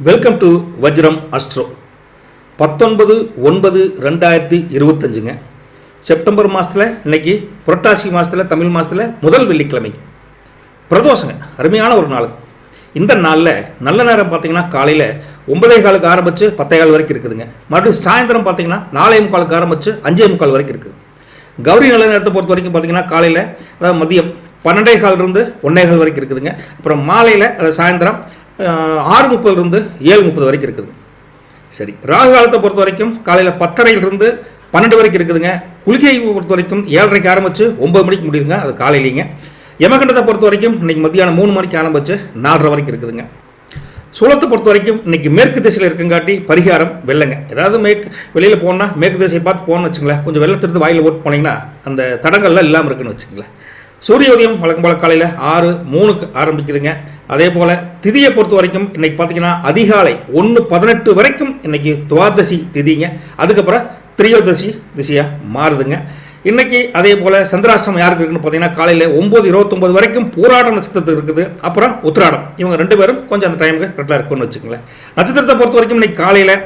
Welcome to Vajram Astro. 19/9/2025 September மாதத்தில் இன்னைக்கு புரட்டாசி மாதத்தில் தமிழ் மாதத்தில் முதல் வெள்ளிக்கிழமை பிரதோஷங்க. அருமையான ஒரு நாள். இந்த நாளில் நல்ல நேரம் பார்த்தீங்கன்னா காலையில் 9:15 ஆரம்பித்து 10:15 வரைக்கும் இருக்குதுங்க. மறுபடியும் சாயந்தரம் பார்த்தீங்கன்னா 4:45 ஆரம்பித்து 5:45 வரைக்கும் இருக்குது. கௌரி நல்ல நேரத்தை பொறுத்த வரைக்கும் பார்த்தீங்கன்னா காலையில் அதாவது மதியம் 12:15 1:15 வரைக்கும் இருக்குதுங்க. அப்புறம் மாலையில் சாயந்தரம் 6:30 7:30 வரைக்கும் இருக்குது. சரி, ராகு காலத்தை பொறுத்த வரைக்கும் காலையில் 10:30 12 வரைக்கும் இருக்குதுங்க. குளிகையை பொறுத்த வரைக்கும் 7:30 ஆரம்பித்து 9 மணிக்கு முடியுதுங்க, அது காலையிலேங்க. யமகண்டத்தை பொறுத்த வரைக்கும் இன்றைக்கி மத்தியானம் 3 மணிக்கு ஆரம்பித்து 4:30 வரைக்கும் இருக்குதுங்க. சூலத்தை பொறுத்த வரைக்கும் இன்றைக்கி மேற்கு திசையில் இருக்குங்காட்டி பரிகாரம் வெள்ளங்க. ஏதாவது வெளியில் போனால் மேற்கு திசையை பார்த்து போகணும்னு வச்சுங்களேன், கொஞ்சம் வெள்ளத்திற்கு வாயில் ஓட்டு போனீங்கன்னா அந்த தடங்கள்லாம் இல்லாமல் இருக்குன்னு வச்சுங்களேன். சூரிய உதயம் வழக்கம் போல் காலையில் 6:03 ஆரம்பிக்குதுங்க. அதே போல் திதியை பொறுத்த வரைக்கும் இன்றைக்கி பார்த்தீங்கன்னா அதிகாலை 1:18 வரைக்கும் இன்றைக்கி துவாதசி திதிங்க. அதுக்கப்புறம் திரியோதசி திசையாக மாறுதுங்க இன்றைக்கி. அதே போல் சந்திராஷ்டமம் யாருக்கு இருக்குன்னு பார்த்தீங்கன்னா காலையில் 9:29 வரைக்கும் பூராடம் நட்சத்திரத்துக்கு இருக்குது. அப்புறம் உத்திராடம். இவங்க 2 பேரும் கொஞ்சம் அந்த டைமுக்கு கரெக்டாக இருக்குன்னு வச்சுக்கோங்களேன். நட்சத்திரத்தை பொறுத்த வரைக்கும் இன்றைக்கி காலையில்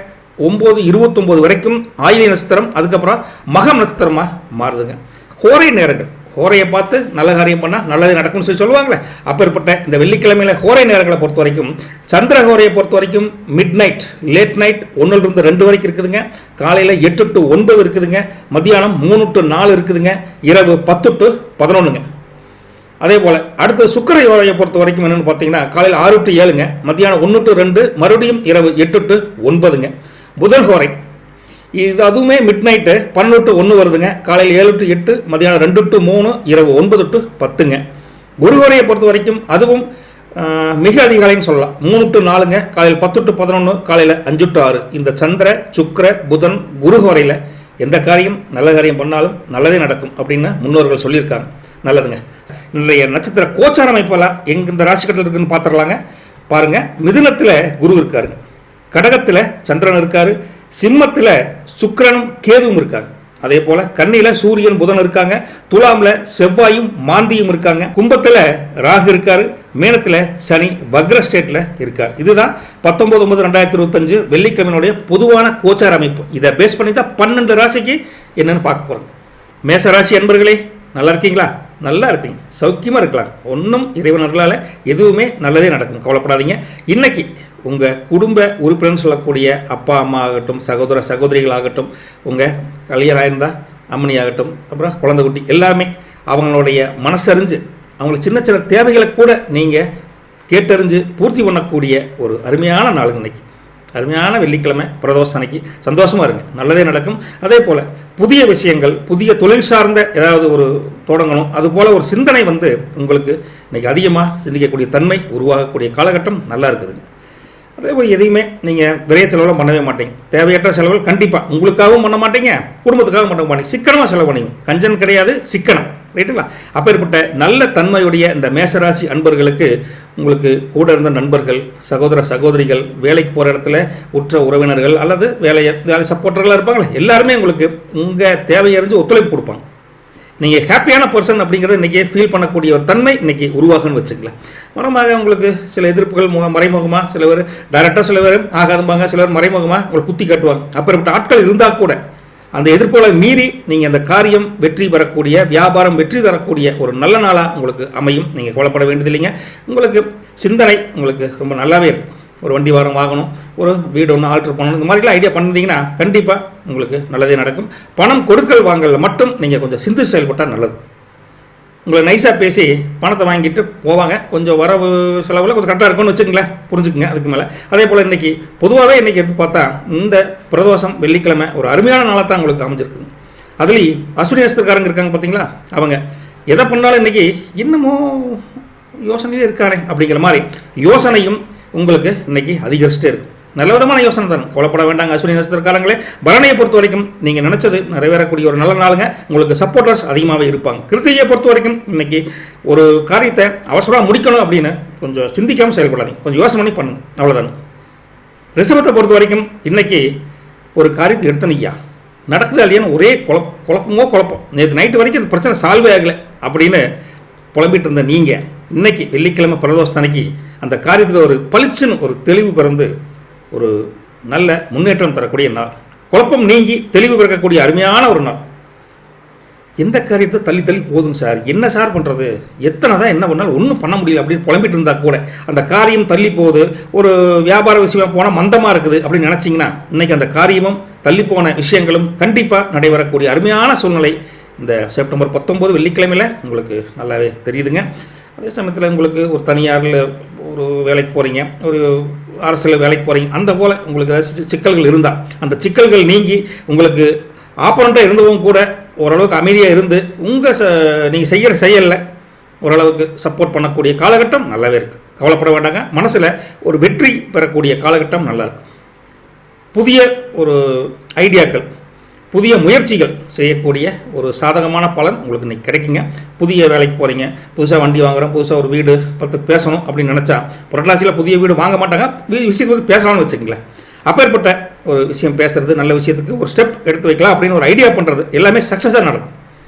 9:29 வரைக்கும் ஆயிலை நட்சத்திரம், அதுக்கப்புறம் மகம் நட்சத்திரமாக மாறுதுங்க. ஹோரை நேரங்கள், ஹோரையை பார்த்து நல்ல காரியம் பண்ணால் நல்லது நடக்கும்னு சொல்லுவாங்களே, அப்பேற்பட்ட இந்த வெள்ளிக்கிழமையில் ஹோரை நேரங்களை பொறுத்த வரைக்கும் சந்திர ஹோரையை பொறுத்த வரைக்கும் மிட் நைட் லேட் நைட் 1 2 வரைக்கும் இருக்குதுங்க. காலையில் 8 to 9 இருக்குதுங்க. மத்தியானம் 3 to 4 இருக்குதுங்க. இரவு 10 to 11. அதே போல் அடுத்த சுக்கிர ஹோரையை பொறுத்த வரைக்கும் என்னென்னு பார்த்தீங்கன்னா காலையில் 6 to 7, மத்தியானம் 1 to 2, மறுபடியும் இரவு 8 to 9. புதன் ஹோரை இது அதுவுமே மிட் நைட்டு 12 to 1 வருதுங்க. காலையில் 7 to 8, மதியானம் 2 to 3, இரவு 9 to 10. குருஹோரையை பொறுத்த வரைக்கும் அதுவும் மிக அதிகாலைன்னு சொல்லலாம். 3 to 4, காலையில் 10 to 11, காலையில் 5 to 6. இந்த சந்திர சுக்கிர புதன் குருஹோரையில் எந்த காரியம் நல்ல காரியம் பண்ணாலும் நல்லதே நடக்கும் அப்படின்னு முன்னோர்கள் சொல்லியிருக்காங்க. நல்லதுங்க. இன்றைய நட்சத்திர கோச்சார அமைப்பெல்லாம் இந்த ராசிக்கட்டத்தில் இருக்குன்னு பார்த்துடலாங்க. பாருங்கள், மிதுனத்தில் குரு இருக்காருங்க, கடகத்தில் சந்திரன் இருக்காரு, சிம்மத்தில் சுக்கிரனும் கேதுவும் இருக்காங்க. அதே போல கன்னியில் சூரியன் புதன் இருக்காங்க, துலாமில் செவ்வாயும் மாந்தியும் இருக்காங்க, கும்பத்தில் ராகு இருக்காரு, மேனத்தில் சனி வக்ர ஸ்டேட்டில் இருக்கார். இதுதான் 19/9/2025 வெள்ளிக்கிழமையினுடைய பொதுவான கோச்சார அமைப்பு. இதை பேஸ் பண்ணி தான் 12 ராசிக்கு என்னன்னு பார்க்க போகிறோம். மேச ராசி அன்பர்களே, நல்லா இருக்கீங்களா? நல்லா இருப்பீங்க, சௌக்கியமாக இருக்கலாம். ஒன்றும் இறைவனர்களால் எதுவுமே நல்லதே நடக்கும், கவலைப்படாதீங்க. இன்னைக்கு உங்கள் குடும்ப உறுப்பினர்னு சொல்லக்கூடிய அப்பா அம்மா ஆகட்டும், சகோதர சகோதரிகளாகட்டும், உங்கள் கல்யாணம் இருந்தால் அம்மனி ஆகட்டும், அப்புறம் குழந்தை குட்டி எல்லாமே அவங்களுடைய மனசறிஞ்சு அவங்களுக்கு சின்ன சின்ன தேவைகளை கூட நீங்கள் கேட்டறிஞ்சு பூர்த்தி பண்ணக்கூடிய ஒரு அருமையான நாள் இன்னைக்கு. அருமையான வெள்ளிக்கிழமை பிரதோஷ அன்னைக்கு சந்தோஷமாக இருங்க, நல்லதே நடக்கும். அதே போல் புதிய விஷயங்கள், புதிய தொழில் சார்ந்த ஏதாவது ஒரு தொடங்கணும், அதுபோல் ஒரு சிந்தனை உங்களுக்கு இன்றைக்கி அதிகமாக சிந்திக்கக்கூடிய தன்மை உருவாகக்கூடிய காலகட்டம் நல்லா இருக்குதுங்க. அதே போல் எதையுமே நீங்கள் விரைய செலவெல்லாம் பண்ணவே மாட்டீங்க. தேவையற்ற செலவுகள் கண்டிப்பாக உங்களுக்காகவும் பண்ண மாட்டீங்க, குடும்பத்துக்காகவும் பண்ண மாட்டீங்க. சிக்கனமாக செலவு பண்ணுவீங்க. கஞ்சன் கிடையாது, சிக்கனம். ரைட்டுங்களா? அப்பேற்பட்ட நல்ல தன்மையுடைய இந்த மேசராசி அன்பர்களுக்கு உங்களுக்கு கூட இருந்த நண்பர்கள், சகோதர சகோதரிகள், வேலைக்கு போகிற இடத்துல உற்ற உறவினர்கள் அல்லது வேலை சப்போர்ட்டர்களாக இருப்பாங்களே, எல்லாருமே உங்களுக்கு உங்கள் தேவையறிஞ்சு ஒத்துழைப்பு கொடுப்பாங்க. நீங்கள் ஹாப்பியான பர்சன் அப்படிங்கிறத இன்றைக்கி ஃபீல் பண்ணக்கூடிய ஒரு தன்மை இன்றைக்கி உருவாகுன்னு வச்சுக்கலாம். மனமாக உங்களுக்கு சில எதிர்ப்புகள் மறைமுகமாக, சில பேர் டைரெக்டாக, சில பேர் ஆகாதும்பாங்க, சில பேர் மறைமுகமாக உங்களுக்கு குத்தி காட்டுவாங்க. அப்பேற்பட்ட ஆட்கள் இருந்தால் கூட அந்த எதிர்ப்புகளை மீறி நீங்கள் அந்த காரியம் வெற்றி பெறக்கூடிய, வியாபாரம் வெற்றி தரக்கூடிய ஒரு நல்ல நாளாக உங்களுக்கு அமையும். நீங்கள் கவலைப்பட வேண்டியதில்லைங்க. உங்களுக்கு சிந்தனை உங்களுக்கு ரொம்ப நல்லாவே இருக்கும். ஒரு வண்டி வாங்கணும், ஒரு வீடு ஒன்று ஆல்ட்ரு பண்ணணும், இந்த மாதிரிலாம் ஐடியா பண்ணிட்டீங்கன்னா கண்டிப்பாக உங்களுக்கு நல்லதே நடக்கும். பணம் கொடுக்கல் வாங்கல மட்டும் நீங்கள் கொஞ்சம் சிந்திச்சு செயல்பட்டால் நல்லது. உங்களை நைஸாக பேசி பணத்தை வாங்கிட்டு போவாங்க, கொஞ்சம் வரவு செலவில் கொஞ்சம் கரெக்டாக இருக்கும்னு வச்சுக்கங்களேன், புரிஞ்சுக்குங்க. அதுக்கு மேலே அதே போல் இன்றைக்கி பொதுவாகவே இன்றைக்கி எடுத்து பார்த்தா இந்த பிரதோஷம் வெள்ளிக்கிழமை ஒரு அருமையான நாளாக தான் உங்களுக்கு அமைஞ்சிருக்குது. அதுலேயும் அஸ்வினி நட்சத்திரக்காரங்க இருக்காங்க பார்த்தீங்களா, அவங்க எதை பண்ணாலும் இன்றைக்கி இன்னமும் யோசனையே இருக்கானே அப்படிங்கிற மாதிரி யோசனையும் உங்களுக்கு இன்றைக்கி அதிகரிச்சுட்டே இருக்கும். நல்ல விதமான யோசனை தானே, கவலைப்பட வேண்டாங்க. அஸ்வினி நட்சத்திரக்காரங்களே, பரணியை பொறுத்த வரைக்கும் நீங்கள் நினச்சது நிறைவேறக்கூடிய ஒரு நல்ல நாளுங்க. உங்களுக்கு சப்போர்ட்டர்ஸ் அதிகமாகவே இருப்பாங்க. கிருத்திகையை பொறுத்த வரைக்கும் இன்றைக்கி ஒரு காரியத்தை அவசரமாக முடிக்கணும் அப்படின்னு கொஞ்சம் சிந்திக்காமல் செயல்படாதீங்க, கொஞ்சம் யோசனை பண்ணி பண்ணுங்க, அவ்வளோதானே. ரிஷபத்தை பொறுத்த வரைக்கும் இன்றைக்கி ஒரு காரியத்தை எடுத்தனையா நடக்குது இல்லையான்னு ஒரே குழப்பம். நேற்று நைட்டு வரைக்கும் இந்த பிரச்சனை சால்வே ஆகலை அப்படின்னு புலம்பிட்டு இருந்த நீங்கள் இன்னைக்கு வெள்ளிக்கிழமை பிரதோஷத்தன்னைக்கு அந்த காரியத்தில் ஒரு பளிச்சுன்னு ஒரு தெளிவு பிறந்து ஒரு நல்ல முன்னேற்றம் தரக்கூடிய நாள். குழப்பம் நீங்கி தெளிவு பிறக்கக்கூடிய அருமையான ஒரு நாள். எந்த காரியத்தை தள்ளி தள்ளி போதுங்க சார், என்ன சார் பண்ணுறது, எத்தனை தான் என்ன பண்ணாலும் ஒன்றும் பண்ண முடியல அப்படின்னு புலம்பிட்டு இருந்தால் கூட அந்த காரியம் தள்ளி போகுது, ஒரு வியாபார விஷயமாக போனால் மந்தமாக இருக்குது அப்படின்னு நினச்சிங்கன்னா இன்றைக்கி அந்த காரியமும் தள்ளி போன விஷயங்களும் கண்டிப்பாக நடைபெறக்கூடிய அருமையான சூழ்நிலை இந்த செப்டம்பர் 19 வெள்ளிக்கிழமையில் உங்களுக்கு நல்லாவே தெரியுதுங்க. அதே சமயத்தில் உங்களுக்கு ஒரு தனியாரில் ஒரு வேலைக்கு போகிறீங்க, ஒரு அரசியல் வேலைக்கு போகிறீங்க, அந்த போல் உங்களுக்கு ஏதாச்சும் சிக்கல்கள் இருந்தால் அந்த சிக்கல்கள் நீங்கி உங்களுக்கு ஆப்போனண்ட்டாக இருந்தவங்க கூட ஓரளவுக்கு அமைதியாக இருந்து நீங்கள் செய்கிற செயலில் ஓரளவுக்கு சப்போர்ட் பண்ணக்கூடிய காலகட்டம் நல்லாவே இருக்குது. கவலைப்பட வேண்டாங்க. மனசில் ஒரு வெற்றி பெறக்கூடிய காலகட்டம் நல்லாயிருக்கு. புதிய ஒரு ஐடியாக்கள், புதிய முயற்சிகள் செய்யக்கூடிய ஒரு சாதகமான பலன் உங்களுக்கு இன்றைக்கி கிடைக்குங்க. புதிய வேலைக்கு போகிறீங்க, புதுசாக வண்டி வாங்குகிறோம், புதுசாக ஒரு வீடு பார்த்து பேசணும் அப்படின்னு நினச்சா புரட்டாசியில் புதிய வீடு வாங்க மாட்டாங்க, விஷயத்துக்கு பேசலாம்னு வச்சுக்கங்களேன். அப்பேற்பட்ட ஒரு விஷயம் பேசுகிறது, நல்ல விஷயத்துக்கு ஒரு ஸ்டெப் எடுத்து வைக்கலாம் அப்படின்னு ஒரு ஐடியா பண்ணுறது எல்லாமே சக்ஸஸாக நடக்கும்.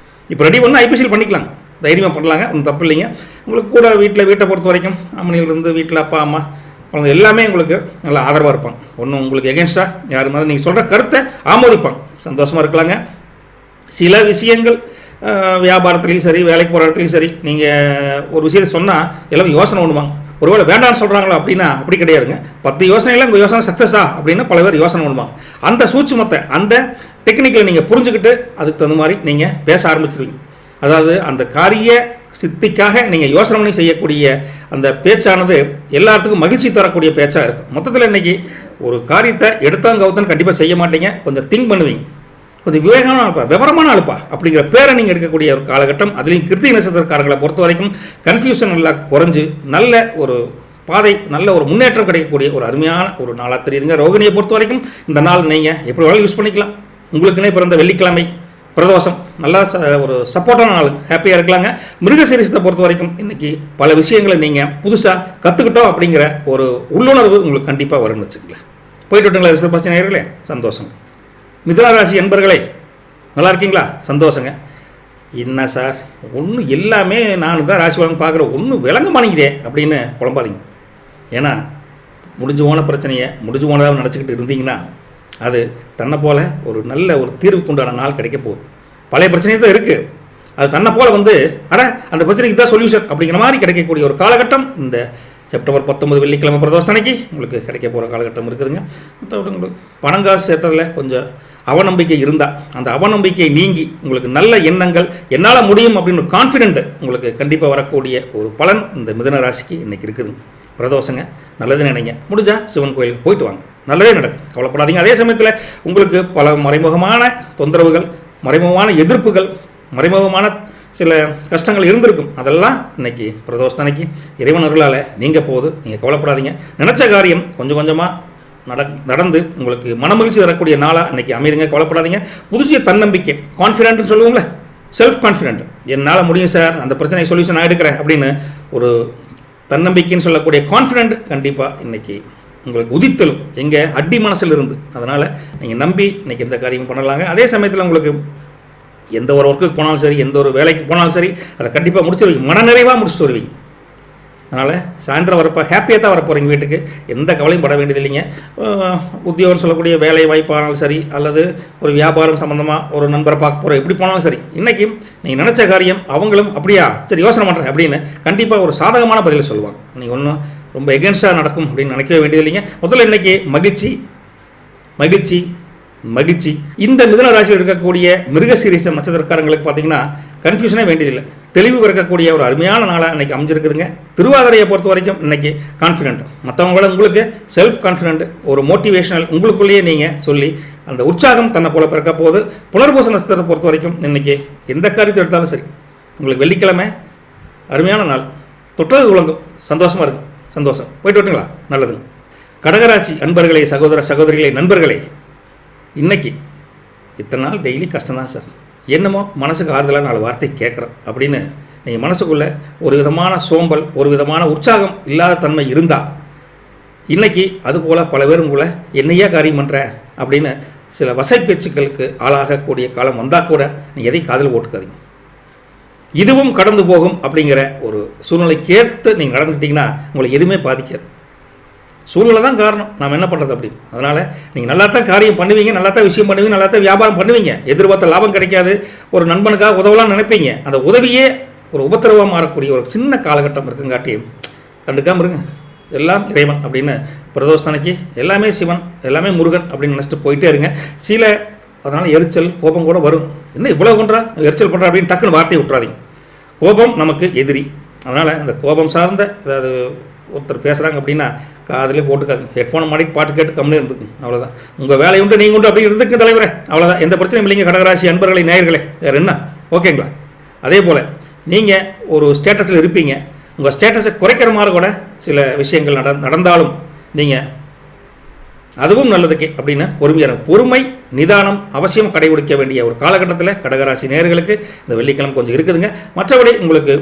இப்போ ரெடி பண்ணால் ஐபிசியில் பண்ணிக்கலாம், தைரியமாக பண்ணலாங்க, ஒன்றும் தப்பு இல்லைங்க. உங்களுக்கு கூட வீட்டை பொறுத்த வரைக்கும் அம்மனிலிருந்து வீட்டில் அப்பா அம்மா குழந்தை எல்லாமே உங்களுக்கு நல்லா ஆதரவாக இருப்பாங்க. ஒன்றும் உங்களுக்கு எகென்ஸ்டாக யார் மாதிரி நீங்கள் சொல்கிற கருத்தை ஆமோதிப்பாங்க, சந்தோஷமாக இருக்கலாங்க. சில விஷயங்கள் வியாபாரத்துலேயும் சரி, வேலைக்கு போகிற இடத்துலையும் சரி, நீங்கள் ஒரு விஷயத்தை சொன்னால் எல்லாமே யோசனை பண்ணுவாங்க. ஒருவேளை வேண்டான்னு சொல்கிறாங்களோ அப்படின்னா அப்படி கிடையாதுங்க. 10 யோசனையில் உங்கள் யோசனை சக்ஸஸா அப்படின்னு பல பேர் யோசனை பண்ணுவாங்க. அந்த சூட்சுமத்தை, அந்த டெக்னிக்கலை நீங்கள் புரிஞ்சுக்கிட்டு அதுக்கு தகுந்த மாதிரி நீங்கள் பேச ஆரம்பிச்சிருவீங்க. அதாவது அந்த காரிய சித்திக்காக நீங்கள் யோசனை பண்ணி செய்யக்கூடிய அந்த பேச்சானது எல்லாத்துக்கும் மகிழ்ச்சி தரக்கூடிய பேச்சாக இருக்கும். மொத்தத்தில் இன்றைக்கி ஒரு காரியத்தை எடுத்தாங்கவுத்தன்னு கண்டிப்பாக செய்ய மாட்டீங்க, கொஞ்சம் திங்க் பண்ணுவீங்க, கொஞ்சம் விவேகமான ஆளுப்பா, விவரமான ஆளுப்பா அப்படிங்கிற பேரை நீங்கள் எடுக்கக்கூடிய ஒரு காலகட்டம். அதுலேயும் கிருத்திகை நட்சத்திரக்காரங்களை பொறுத்த வரைக்கும் கன்ஃபியூஷன் எல்லாம் குறைஞ்சு நல்ல ஒரு பாதை, நல்ல ஒரு முன்னேற்றம் கிடைக்கக்கூடிய ஒரு அருமையான ஒரு நாளாக தெரியுதுங்க. ரோகிணியை பொறுத்த வரைக்கும் இந்த நாள் நீங்கள் எப்படி வேணாலும் யூஸ் பண்ணிக்கலாம். உங்களுக்குன்னே பிறந்த வெள்ளிக்கிழமை பிரதோஷம் நல்லா ஒரு சப்போர்ட்டான நாள், ஹாப்பியாக இருக்கலாங்க. மிருகசீரிஷத்தை பொறுத்த வரைக்கும் இன்றைக்கி பல விஷயங்களை நீங்கள் புதுசாக கற்றுக்கிட்டோம் அப்படிங்கிற ஒரு உள்ளுணர்வு உங்களுக்கு கண்டிப்பாக வரும்னு வச்சுக்கலாம். போயிட்டு விட்டுங்களா ரிஷபராசி நேயர்களே? சந்தோஷம். மிதுன ராசி அன்பர்களே நல்லா இருக்கீங்களா? சந்தோஷங்க. என்ன சார் ஒன்றும் எல்லாமே நான் தான் ராசி பலன் பார்க்குறேன், ஒன்றும் விளங்க மாட்டேங்குதே அப்படின்னு புலம்பாதீங்க. ஏன்னா முடிஞ்சு போன பிரச்சனையை முடிஞ்சு போனதாக நினச்சிக்கிட்டு இருந்தீங்கன்னா அது தன்னை போல் ஒரு நல்ல ஒரு தீர்வுக்கு உண்டான நாள் கிடைக்க போகுது. பழைய பிரச்சனை தான் இருக்குது, அது தன்னை போல் அந்த பிரச்சனைக்கு தான் சொல்யூஷன் அப்படிங்கிற மாதிரி கிடைக்கக்கூடிய ஒரு காலகட்டம் இந்த செப்டம்பர் 19 வெள்ளிக்கிழமை பிரதோஷத்தன்னைக்கு உங்களுக்கு கிடைக்க போகிற காலகட்டம் இருக்குதுங்க. மற்றபடி உங்களுக்கு பணங்காசு சேர்த்ததில் கொஞ்சம் அவநம்பிக்கை இருந்தால் அந்த அவநம்பிக்கை நீங்கி உங்களுக்கு நல்ல எண்ணங்கள், என்னால் முடியும் அப்படின்னு கான்ஃபிடென்ட் உங்களுக்கு கண்டிப்பாக வரக்கூடிய ஒரு பலன் இந்த மிதுன ராசிக்கு இன்றைக்கி இருக்குது. பிரதோஷங்க, நல்லது நினைங்க. முடிஞ்சால் சிவன் கோயிலுக்கு போயிட்டு வாங்க, நல்லதே நடக்கும், கவலைப்படாதீங்க. அதே சமயத்தில் உங்களுக்கு பல மறைமுகமான தொந்தரவுகள், மறைமுகமான எதிர்ப்புகள், மறைமுகமான சில கஷ்டங்கள் இருந்திருக்கும், அதெல்லாம் இன்றைக்கி பிரதோஷத்தன்னைக்கு இறைவன் அருளால் நீங்கள் போகுது, நீங்கள் கவலைப்படாதீங்க. நினச்ச காரியம் கொஞ்சம் கொஞ்சமாக நடந்து உங்களுக்கு மனமகிழ்ச்சி தரக்கூடிய நாளாக இன்றைக்கி அமைதுங்க, கவலைப்படாதீங்க. புதுசிய தன்னம்பிக்கை, கான்ஃபிடென்ட்னு சொல்லுவோங்களே, செல்ஃப் கான்ஃபிடென்ட், என்னால் முடியும் சார், அந்த பிரச்சனை சொல்யூஷன் நான் எடுக்கிறேன் அப்படின்னு ஒரு தன்னம்பிக்கைன்னு சொல்லக்கூடிய கான்ஃபிடென்ட் கண்டிப்பாக இன்றைக்கி உங்களுக்கு உதித்தலும் எங்கள் அடி மனசில் இருந்து. அதனால் நீங்கள் நம்பி இன்றைக்கி எந்த காரியமும் பண்ணலாங்க. அதே சமயத்தில் உங்களுக்கு எந்த ஒரு ஒர்க்குக்கு போனாலும் சரி, எந்த ஒரு வேலைக்கு போனாலும் சரி, அதை கண்டிப்பாக முடிச்சுடுவீங்க, மனநிறைவாக முடிச்சுட்டு வருவீங்க. அதனால் சாயந்தரம் வரப்போ ஹாப்பியாக தான் வரப்போகிறீங்க வீட்டுக்கு, எந்த கவலையும் பட வேண்டியது இல்லைங்க. உத்தியோகம் சொல்லக்கூடிய வேலை வாய்ப்பானாலும் சரி, அல்லது ஒரு வியாபாரம் சம்மந்தமாக ஒரு நண்பரை பார்க்க போகிற எப்படி போனாலும் சரி, இன்றைக்கி நீங்கள் நினச்ச காரியம் அவங்களும் அப்படியா சரி யோசனை பண்ணுறேன் அப்படின்னு கண்டிப்பாக ஒரு சாதகமான பதிலை சொல்லுவாங்க. நீங்கள் ஒன்றும் ரொம்ப எகென்ஸ்டாக நடக்கும் அப்படின்னு நினைக்கவே வேண்டியது இல்லைங்க. முதல்ல இன்றைக்கி மகிழ்ச்சி மகிழ்ச்சி மகிழ்ச்சி. இந்த மிதுன ராசியில் இருக்கக்கூடிய மிருகசீரிஷம் நட்சத்திரக்காரங்களுக்கு பார்த்தீங்கன்னா கன்ஃபியூஷனே வேண்டியதில்லை, தெளிவு பிறக்கக்கூடிய ஒரு அருமையான நாளாக இன்றைக்கி அமைஞ்சிருக்குதுங்க. திருவாதிரையை பொறுத்த வரைக்கும் இன்றைக்கி கான்ஃபிடென்ட், மற்றவங்கள உங்களுக்கு செல்ஃப் கான்ஃபிடென்ட், ஒரு மோட்டிவேஷனல் உங்களுக்குள்ளேயே நீங்கள் சொல்லி அந்த உற்சாகம் தன்னை போல பிறக்க போகுது. புனர்பூச நட்சத்திரத்தை பொறுத்த வரைக்கும் இன்றைக்கி எந்த காரியத்தை எடுத்தாலும் சரி, உங்களுக்கு வெள்ளிக்கிழமை அருமையான நாள், தொட்டது உலகம், சந்தோஷமாக இருக்கும், சந்தோஷம். போயிட்டு விட்டுங்களா? நல்லதுங்க. கடகராசி அன்பர்களே, சகோதர சகோதரிகளே, நண்பர்களே, இன்றைக்கி இத்தனை நாள் டெய்லி கஷ்டம்தான் சார், என்னமோ மனசுக்கு ஆறுதலாக 4 வார்த்தை கேட்குறோம் அப்படின்னு நீங்கள் மனசுக்குள்ளே ஒரு விதமான சோம்பல், ஒரு விதமான உற்சாகம் இல்லாத தன்மை இருந்தால் இன்றைக்கி அதுபோல் பல பேர் உங்களை என்னையா காரியம் பண்ணுற அப்படின்னு சில வசை பேச்சுக்களுக்கு ஆளாகக்கூடிய காலம் வந்தால் கூட நீங்கள் எதையும் காதில் போட்டுக்காதீங்க. இதுவும் கடந்து போகும் அப்படிங்கிற ஒரு சூழ்நிலைக்கு ஏற்று நீங்கள் நடந்துக்கிட்டிங்கன்னா உங்களை எதுவுமே பாதிக்காது. சூழ்நிலை தான் காரணம், நாம் என்ன பண்ணுறது அப்படின்னு. அதனால் நீங்கள் நல்லா தான் காரியம் பண்ணுவீங்க, நல்லா தான் விஷயம் பண்ணுவீங்க, நல்லா தான் வியாபாரம் பண்ணுவீங்க, எதிர்பார்த்த லாபம் கிடைக்காது, ஒரு நண்பனுக்காக உதவலாம்னு நினைப்பீங்க. அந்த உதவியே ஒரு உபத்திரவமாக மாறக்கூடிய ஒரு சின்ன காலகட்டம் இருக்குங்காட்டி கண்டுக்காமல் இருங்க. எல்லாம் இறைவன் அப்படின்னு பிரதோஷத்தனைக்கு எல்லாமே சிவன், எல்லாமே முருகன் அப்படின்னு நினச்சிட்டு போயிட்டே இருங்க. சில அதனால் எரிச்சல் கோபம் கூட வரும். என்ன இவ்வளோ பண்ணுறா, எரிச்சல் பண்ணுறா அப்படின்னு டக்குன்னு வார்த்தையை விட்டுறாதீங்க. கோபம் நமக்கு எதிரி. அதனால் இந்த கோபம் சார்ந்த அதாவது ஒருத்தர் பேசுகிறாங்க அப்படின்னா காதிலே போட்டுக்காது, ஹெட்ஃபோனை மாடி பாட்டு கேட்டு கம்முனே இருந்துக்கும், அவ்வளோதான். உங்கள் வேலை உண்டு, நீங்கள் உண்டு அப்படி இருந்துக்கு தலைவரே, அவ்வளோதான். எந்த பிரச்சனையும் இல்லைங்க கடகராசி அன்பர்களை நேயர்களே, வேறு என்ன, ஓகேங்களா? அதே போல் நீங்கள் ஒரு ஸ்டேட்டஸில் இருப்பீங்க, உங்கள் ஸ்டேட்டஸை குறைக்கிற மாதிரி கூட சில விஷயங்கள் நடந்தாலும் நீங்கள் அதுவும் நல்லதுக்கே அப்படின்னு பொறுமையாக பொறுமை நிதானம் அவசியம் கடைபிடிக்க வேண்டிய ஒரு காலகட்டத்தில் கடகராசி நேயர்களுக்கு இந்த வெள்ளிக்கிழமை கொஞ்சம் இருக்குதுங்க. மற்றபடி உங்களுக்கு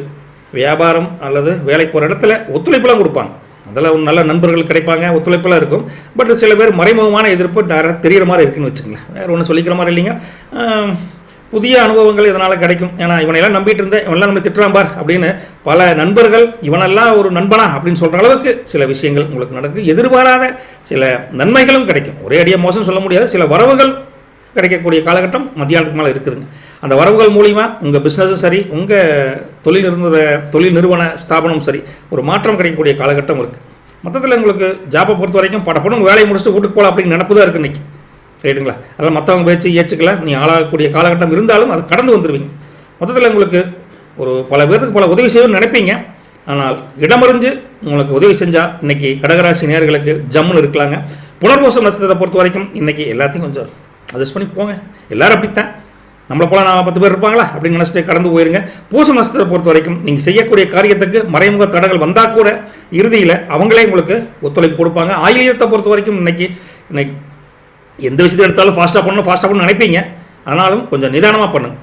வியாபாரம் அல்லது வேலைக்கு போகிற இடத்துல ஒத்துழைப்புலாம் கொடுப்பாங்க, அதெல்லாம் நல்ல நண்பர்கள் கிடைப்பாங்க, ஒத்துழைப்பெல்லாம் இருக்கும். பட் சில பேர் மறைமுகமான எதிர்ப்பு டேரக்ட் தெரிகிற மாதிரி இருக்குன்னு வச்சுங்களேன், வேறு ஒன்றும் சொல்லிக்கிற மாதிரி இல்லைங்க. புதிய அனுபவங்கள் இதனால் கிடைக்கும். ஏன்னா இவனையெல்லாம் நம்பிட்டு இருந்தேன், இவனெல்லாம் நம்ம திட்டுறான் பார் அப்படின்னு பல நண்பர்கள் இவனெல்லாம் ஒரு நண்பனா அப்படின்னு சொல்கிற அளவுக்கு சில விஷயங்கள் உங்களுக்கு நடக்கும். எதிர்பாராத சில நன்மைகளும் கிடைக்கும். ஒரே அடியாக மோசம் சொல்ல முடியாது, சில வரவுகள் கிடைக்கக்கூடிய காலகட்டம் மத்தியானத்துக்கு மேலே இருக்குதுங்க. அந்த வரவுகள் மூலிமா உங்கள் பிஸ்னஸும் சரி, உங்கள் தொழில் நிறுவன ஸ்தாபனம் சரி, ஒரு மாற்றம் கிடைக்கக்கூடிய காலகட்டம் இருக்குது. மொத்தத்தில் உங்களுக்கு ஜாப்பை பொறுத்த வரைக்கும் படப்படும் வேலையை முடிச்சுட்டு வீட்டுக்கு போகலாம் அப்படின்னு நினப்பு தான் இருக்குது இன்றைக்கி, ரைட்டுங்களா? அதனால் மற்றவங்க பேச்சு ஏச்சுக்கல நீங்கள் ஆளாகக்கூடிய காலகட்டம் இருந்தாலும் அதை கடந்து வந்துடுவீங்க. மொத்தத்தில் உங்களுக்கு ஒரு பல பேருக்கு பல உதவி செய்யணும்னு நினைப்பீங்க, ஆனால் இடமறிஞ்சு உங்களுக்கு உதவி செஞ்சால் இன்றைக்கி கடகராசி நேயர்களுக்கு ஜம்முன்னு இருக்கலாங்க. புனர்பூசம் நட்சத்திரத்தை பொறுத்த வரைக்கும் இன்றைக்கி எல்லாத்தையும் கொஞ்சம் அட்ஜஸ்ட் பண்ணி போங்க. எல்லோரும் அப்படித்தான், நம்மளை போல நான் 10 பேர் இருப்பாங்களா அப்படின்னு நினச்சிட்டு கடந்து போயிருங்க. பூச நட்சத்திரத்தை பொறுத்த வரைக்கும் நீங்கள் செய்யக்கூடிய காரியத்துக்கு மறைமுக தடங்கள் வந்தால் கூட இறுதியில் அவங்களே உங்களுக்கு ஒத்துழைப்பு கொடுப்பாங்க. ஆயிலியத்தை பொறுத்த வரைக்கும் இன்னைக்கு எந்த விஷயத்தை எடுத்தாலும் ஃபாஸ்ட்டாக பண்ணணும் நினைப்பீங்க, ஆனாலும் கொஞ்சம் நிதானமாக பண்ணுங்க.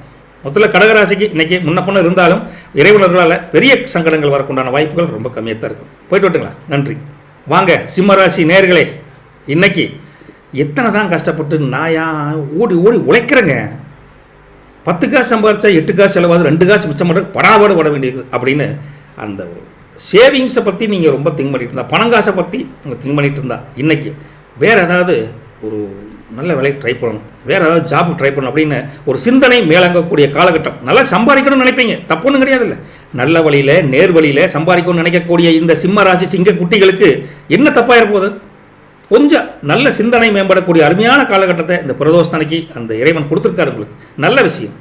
மொத்தத்தில் கடகராசிக்கு இன்றைக்கி முன்ன பொண்ணு இருந்தாலும் இறைவனர்களால் பெரிய சங்கடங்கள் வரக்குண்டான வாய்ப்புகள் ரொம்ப கம்மியாக தான் இருக்கும். போயிட்டு விட்டுங்களா, நன்றி. வாங்க சிம்மராசி நேயர்களே, இன்றைக்கி எத்தனை தான் கஷ்டப்பட்டு நாயா ஓடி உழைக்கிறேங்க, 10 காசு சம்பாரிச்சா 8 காசு செலவாது, 2 காசு மிச்சம் பண்ணுறது படாபாடு பட வேண்டியது அப்படின்னு அந்த சேவிங்ஸை பற்றி நீங்கள் ரொம்ப திங்க் பண்ணிட்டு இருந்தா, பணங்காசை பற்றி நீங்கள் திங்க் பண்ணிட்டு இருந்தா, இன்றைக்கி வேறு ஏதாவது ஒரு நல்ல வேலையை ட்ரை பண்ணணும், வேறு ஏதாவது ஜாப் ட்ரை பண்ணணும் அப்படின்னு ஒரு சிந்தனை மேலங்கக்கூடிய காலகட்டம். நல்லா சம்பாதிக்கணும்னு நினைப்பீங்க, தப்புன்னு கிடையாது இல்லை, நல்ல வழியில் நேர் வழியில் சம்பாதிக்கணும்னு நினைக்கக்கூடிய இந்த சிம்ம ராசி சிங்க குட்டிகளுக்கு என்ன தப்பாக இருப்போது? கொஞ்சம் நல்ல சிந்தனை மேம்படக்கூடிய அருமையான காலகட்டத்தை இந்த பிரதோஷத்தனைக்கு அந்த இறைவன் கொடுத்துருக்காரு. உங்களுக்கு நல்ல விஷயம்,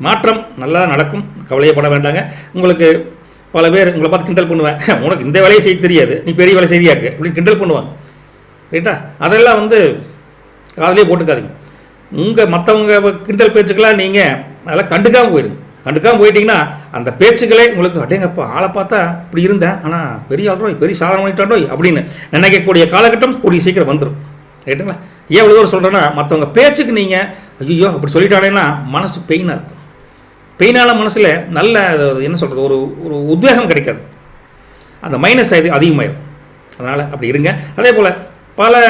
மாற்றம் நல்லா நடக்கும், கவலையப்பட வேண்டாங்க. உங்களுக்கு பல பேர் உங்களை பார்த்து கிண்டல் பண்ணுவேன், உனக்கு இந்த வேலையை செய்ய தெரியாது, நீ பெரிய வேலை செய்தியாக்கு அப்படின்னு கிண்டல் பண்ணுவாங்க, ரைட்டா? அதெல்லாம் காதலே போட்டுக்காதீங்க. மற்றவங்க கிண்டல் பேச்சுக்கெல்லாம் நீங்கள் அதெல்லாம் கண்டுக்காமல் போயிட்டீங்கன்னா அந்த பேச்சுக்களே உங்களுக்கு அடேங்கப்பா ஆளை பார்த்தா இப்படி இருந்தேன், ஆனால் பெரிய ஆள்றோய், பெரிய சாதனை பண்ணிட்டாடோய் அப்படின்னு நினைக்கக்கூடிய காலகட்டம் கூடிய சீக்கிரம் வந்துடும், ரைட்டுங்களா? ஏன் இவ்வளோ தூரம் சொல்கிறேன்னா, மற்றவங்க பேச்சுக்கு நீங்கள் ஐயோ அப்படி சொல்லிட்டானேன்னா மனசு பெயினாக இருக்கும். பெயினான மனசில் நல்ல என்ன சொல்கிறது, ஒரு உத்வேகம் கிடைக்காது, அந்த மைனஸ் அதிகமாயிடும். அதனால் அப்படி இருங்க. அதே போல் பல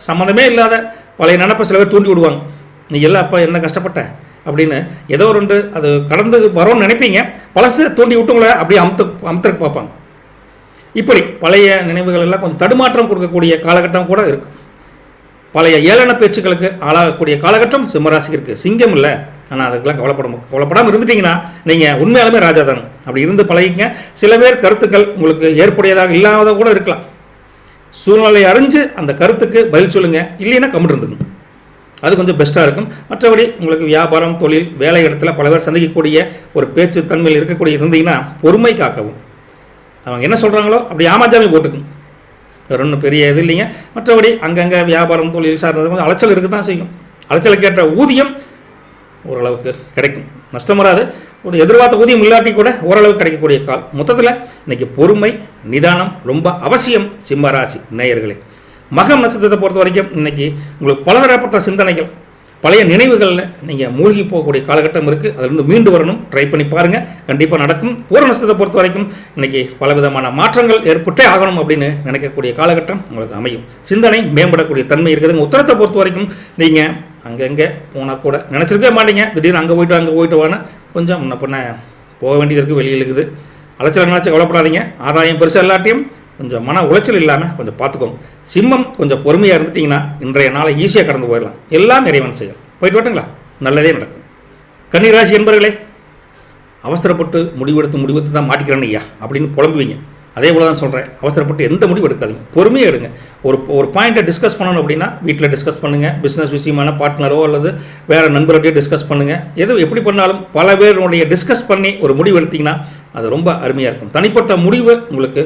சம்மந்தமே இல்லாத பழைய நினப்பை சில பேர் தூண்டி விடுவாங்க, நீ எல்லாம் அப்போ என்ன கஷ்டப்பட்ட அப்படின்னு ஏதோ ரெண்டு அது கடந்து வரோன்னு நினைப்பீங்க, பழசு தூண்டி விட்டுங்களை அப்படியே அமுத்துக்கு பார்ப்பாங்க. இப்படி பழைய நினைவுகள் எல்லாம் கொஞ்சம் தடுமாற்றம் கொடுக்கக்கூடிய காலகட்டம் கூட இருக்குது. பழைய ஏளன பேச்சுக்களுக்கு ஆளாகக்கூடிய காலகட்டம் சிம்மராசிக்கு இருக்குது. சிங்கம் இல்லை, ஆனால் அதுக்கெல்லாம் கவலைப்படாமல் இருந்துட்டிங்கன்னா நீங்கள் உண்மையாலுமே ராஜா தானே. அப்படி இருந்து பழகிங்க. சில பேர் கருத்துக்கள் உங்களுக்கு ஏற்புடையதாக இல்லாத கூட இருக்கலாம், சூழ்நிலை அறிஞ்சு அந்த கருத்துக்கு பதில் சொல்லுங்கள், இல்லைன்னா கம்மிட்டு இருந்துங்க, அது கொஞ்சம் பெஸ்ட்டாக இருக்கும். மற்றபடி உங்களுக்கு வியாபாரம் தொழில் வேலை இடத்துல பல பேர் சந்திக்கக்கூடிய ஒரு பேச்சு தன்மையில் இருக்கக்கூடிய இருந்தீங்கன்னா பொறுமை காக்கவும், அவங்க என்ன சொல்கிறாங்களோ அப்படி ஆமாஜாமி போட்டுக்கும், வேறு ஒன்றும் பெரிய இது இல்லைங்க. மற்றபடி அங்கங்கே வியாபாரம் தொழில் சார்ந்தது கொஞ்சம் அலைச்சல் இருக்க தான் செய்யும். அலைச்சலுக்கு ஏற்ற ஊதியம் ஓரளவுக்கு கிடைக்கும், நஷ்டம் வராது. ஒரு எதிர்பார்த்த ஊதியம் இல்லாட்டி கூட ஓரளவுக்கு கிடைக்கக்கூடிய கால். மொத்தத்தில் இன்றைக்கி பொறுமை நிதானம் ரொம்ப அவசியம் சிம்மராசி நேயர்களே. மகம் நட்சத்திரத்தை பொறுத்த வரைக்கும் இன்றைக்கி உங்களுக்கு பலதரப்பட்ட சிந்தனைகள் பழைய நினைவுகளில் நீங்கள் மூழ்கி போகக்கூடிய காலகட்டம் இருக்குது. அதிலிருந்து மீண்டு வரணும், ட்ரை பண்ணி பாருங்கள், கண்டிப்பாக நடக்கும். பூர நட்சத்திரத்தை பொறுத்த வரைக்கும் இன்றைக்கி பலவிதமான மாற்றங்கள் ஏற்பட்டே ஆகணும் அப்படின்னு நினைக்கக்கூடிய காலகட்டம் உங்களுக்கு அமையும். சிந்தனை மேம்படக்கூடிய தன்மை இருக்குதுங்க. உத்தரத்தை பொறுத்த வரைக்கும் நீங்கள் அங்கங்கே போனால் கூட நினச்சிருக்கவே மாட்டீங்க, திடீர்னு அங்கே போயிட்டு வான்னு கொஞ்சம் முன்ன பண்ண போக வேண்டியது இருக்குது, வெளியில் இருக்குது. அலைச்சல் நினச்சி கவலைப்படாதீங்க. ஆதாயம் பெருசாக எல்லாத்தையும் கொஞ்சம் மன உளைச்சல் இல்லாமல் கொஞ்சம் பார்த்துக்கோங்க. சிம்மம் கொஞ்சம் பொறுமையாக இருந்துட்டிங்கன்னா இன்றைய நாளை ஈஸியாக கடந்து போயிடலாம். எல்லாம் இறைவன் செய்யும். போயிட்டு வரட்டுங்களா? நல்லதே நடக்கும். கன்னிராசி என்பர்களே, அவசரப்பட்டு முடிவெடுத்து தான் மாட்டிக்கிறேன்னு ஐயா அப்படின்னு புலம்புவீங்க. அதே போல தான் சொல்கிறேன், அவசரப்பட்டு எந்த முடிவு எடுக்காதீங்க, பொறுமையாக எடுங்க. ஒரு பாயிண்ட்டை டிஸ்கஸ் பண்ணணும் அப்படின்னா வீட்டில் டிஸ்கஸ் பண்ணுங்கள், பிஸ்னஸ் விஷயமான பார்ட்னரோ அல்லது வேறு நண்பர்கிட்டையோ டிஸ்கஸ் பண்ணுங்கள். எப்படி பண்ணாலும் பல பேருடைய டிஸ்கஸ் பண்ணி ஒரு முடிவு எடுத்திங்கன்னா அது ரொம்ப அருமையாக இருக்கும். தனிப்பட்ட முடிவு உங்களுக்கு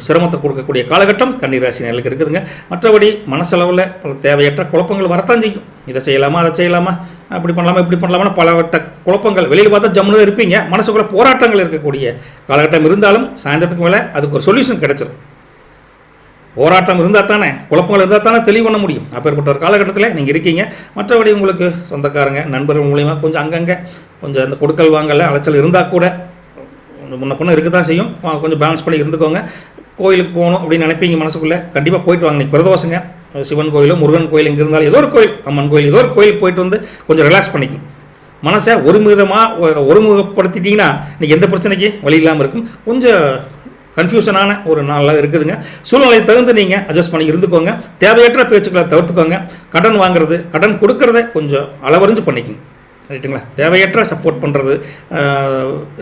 சிரமத்தை கொடுக்கக்கூடிய காலகட்டம் கன்னிராசி நேயர்களுக்கு இருக்குதுங்க. மற்றபடி மனசளவில் பல தேவையற்ற குழப்பங்கள் வரத்தான் செய்யும். இதை செய்யலாமா, அதை செய்யலாமா, அப்படி பண்ணலாமா, இப்படி பண்ணலாமா, பலவற்ற குழப்பங்கள். வெளியில் பார்த்தா ஜம்முன்னு இருப்பீங்க, மனசுக்குள்ள போராட்டங்கள் இருக்கக்கூடிய காலகட்டம் இருந்தாலும் சாயந்தரத்துக்கு மேலே அதுக்கு ஒரு சொல்யூஷன் கிடைச்சிடும். போராட்டம் இருந்தால் தானே, குழப்பங்கள் இருந்தால் தானே தெளிவு பண்ண முடியும். அப்பேற்பட்ட ஒரு காலகட்டத்தில் நீங்கள் இருக்கீங்க. மற்றபடி உங்களுக்கு சொந்தக்காரங்க நண்பர்கள் மூலிமா கொஞ்சம் அங்கங்கே கொஞ்சம் அந்த கொடுக்கல் வாங்கல அலைச்சல் இருந்தால் கூட முன்ன பொண்ணு இருக்க தான் செய்யும். கொஞ்சம் பேலன்ஸ் பண்ணி இருந்துக்கோங்க. கோயிலுக்கு போகணும் அப்படின்னு நினைப்பீங்க மனசுக்குள்ளே, கண்டிப்பாக போயிட்டு வாங்க. பிரதோஷங்க, சிவன் கோயிலோ முருகன் கோயில் இங்கே இருந்தாலும் ஏதோ ஒரு கோயில், அம்மன் கோயில், ஏதோ ஒரு கோயிலுக்கு போயிட்டு வந்து கொஞ்சம் ரிலாக்ஸ் பண்ணிக்கும். மனசை ஒருமுகப்படுத்திட்டிங்கன்னா இன்றைக்கி எந்த பிரச்சனைக்கு வழி இல்லாமல் இருக்கும். கொஞ்சம் கன்ஃபியூஷனான ஒரு நாளாக இருக்குதுங்க. சூழ்நிலை தகுந்து நீங்கள் அட்ஜஸ்ட் பண்ணி இருந்துக்கோங்க. தேவையற்ற பேச்சுக்களை தவிர்த்துக்கோங்க. கடன் வாங்குறது, கடன் கொடுக்கறத கொஞ்சம் அளவறிஞ்சு பண்ணிக்கோங்க. ரைட்டுங்களா? தேவையற்ற சப்போர்ட் பண்ணுறது,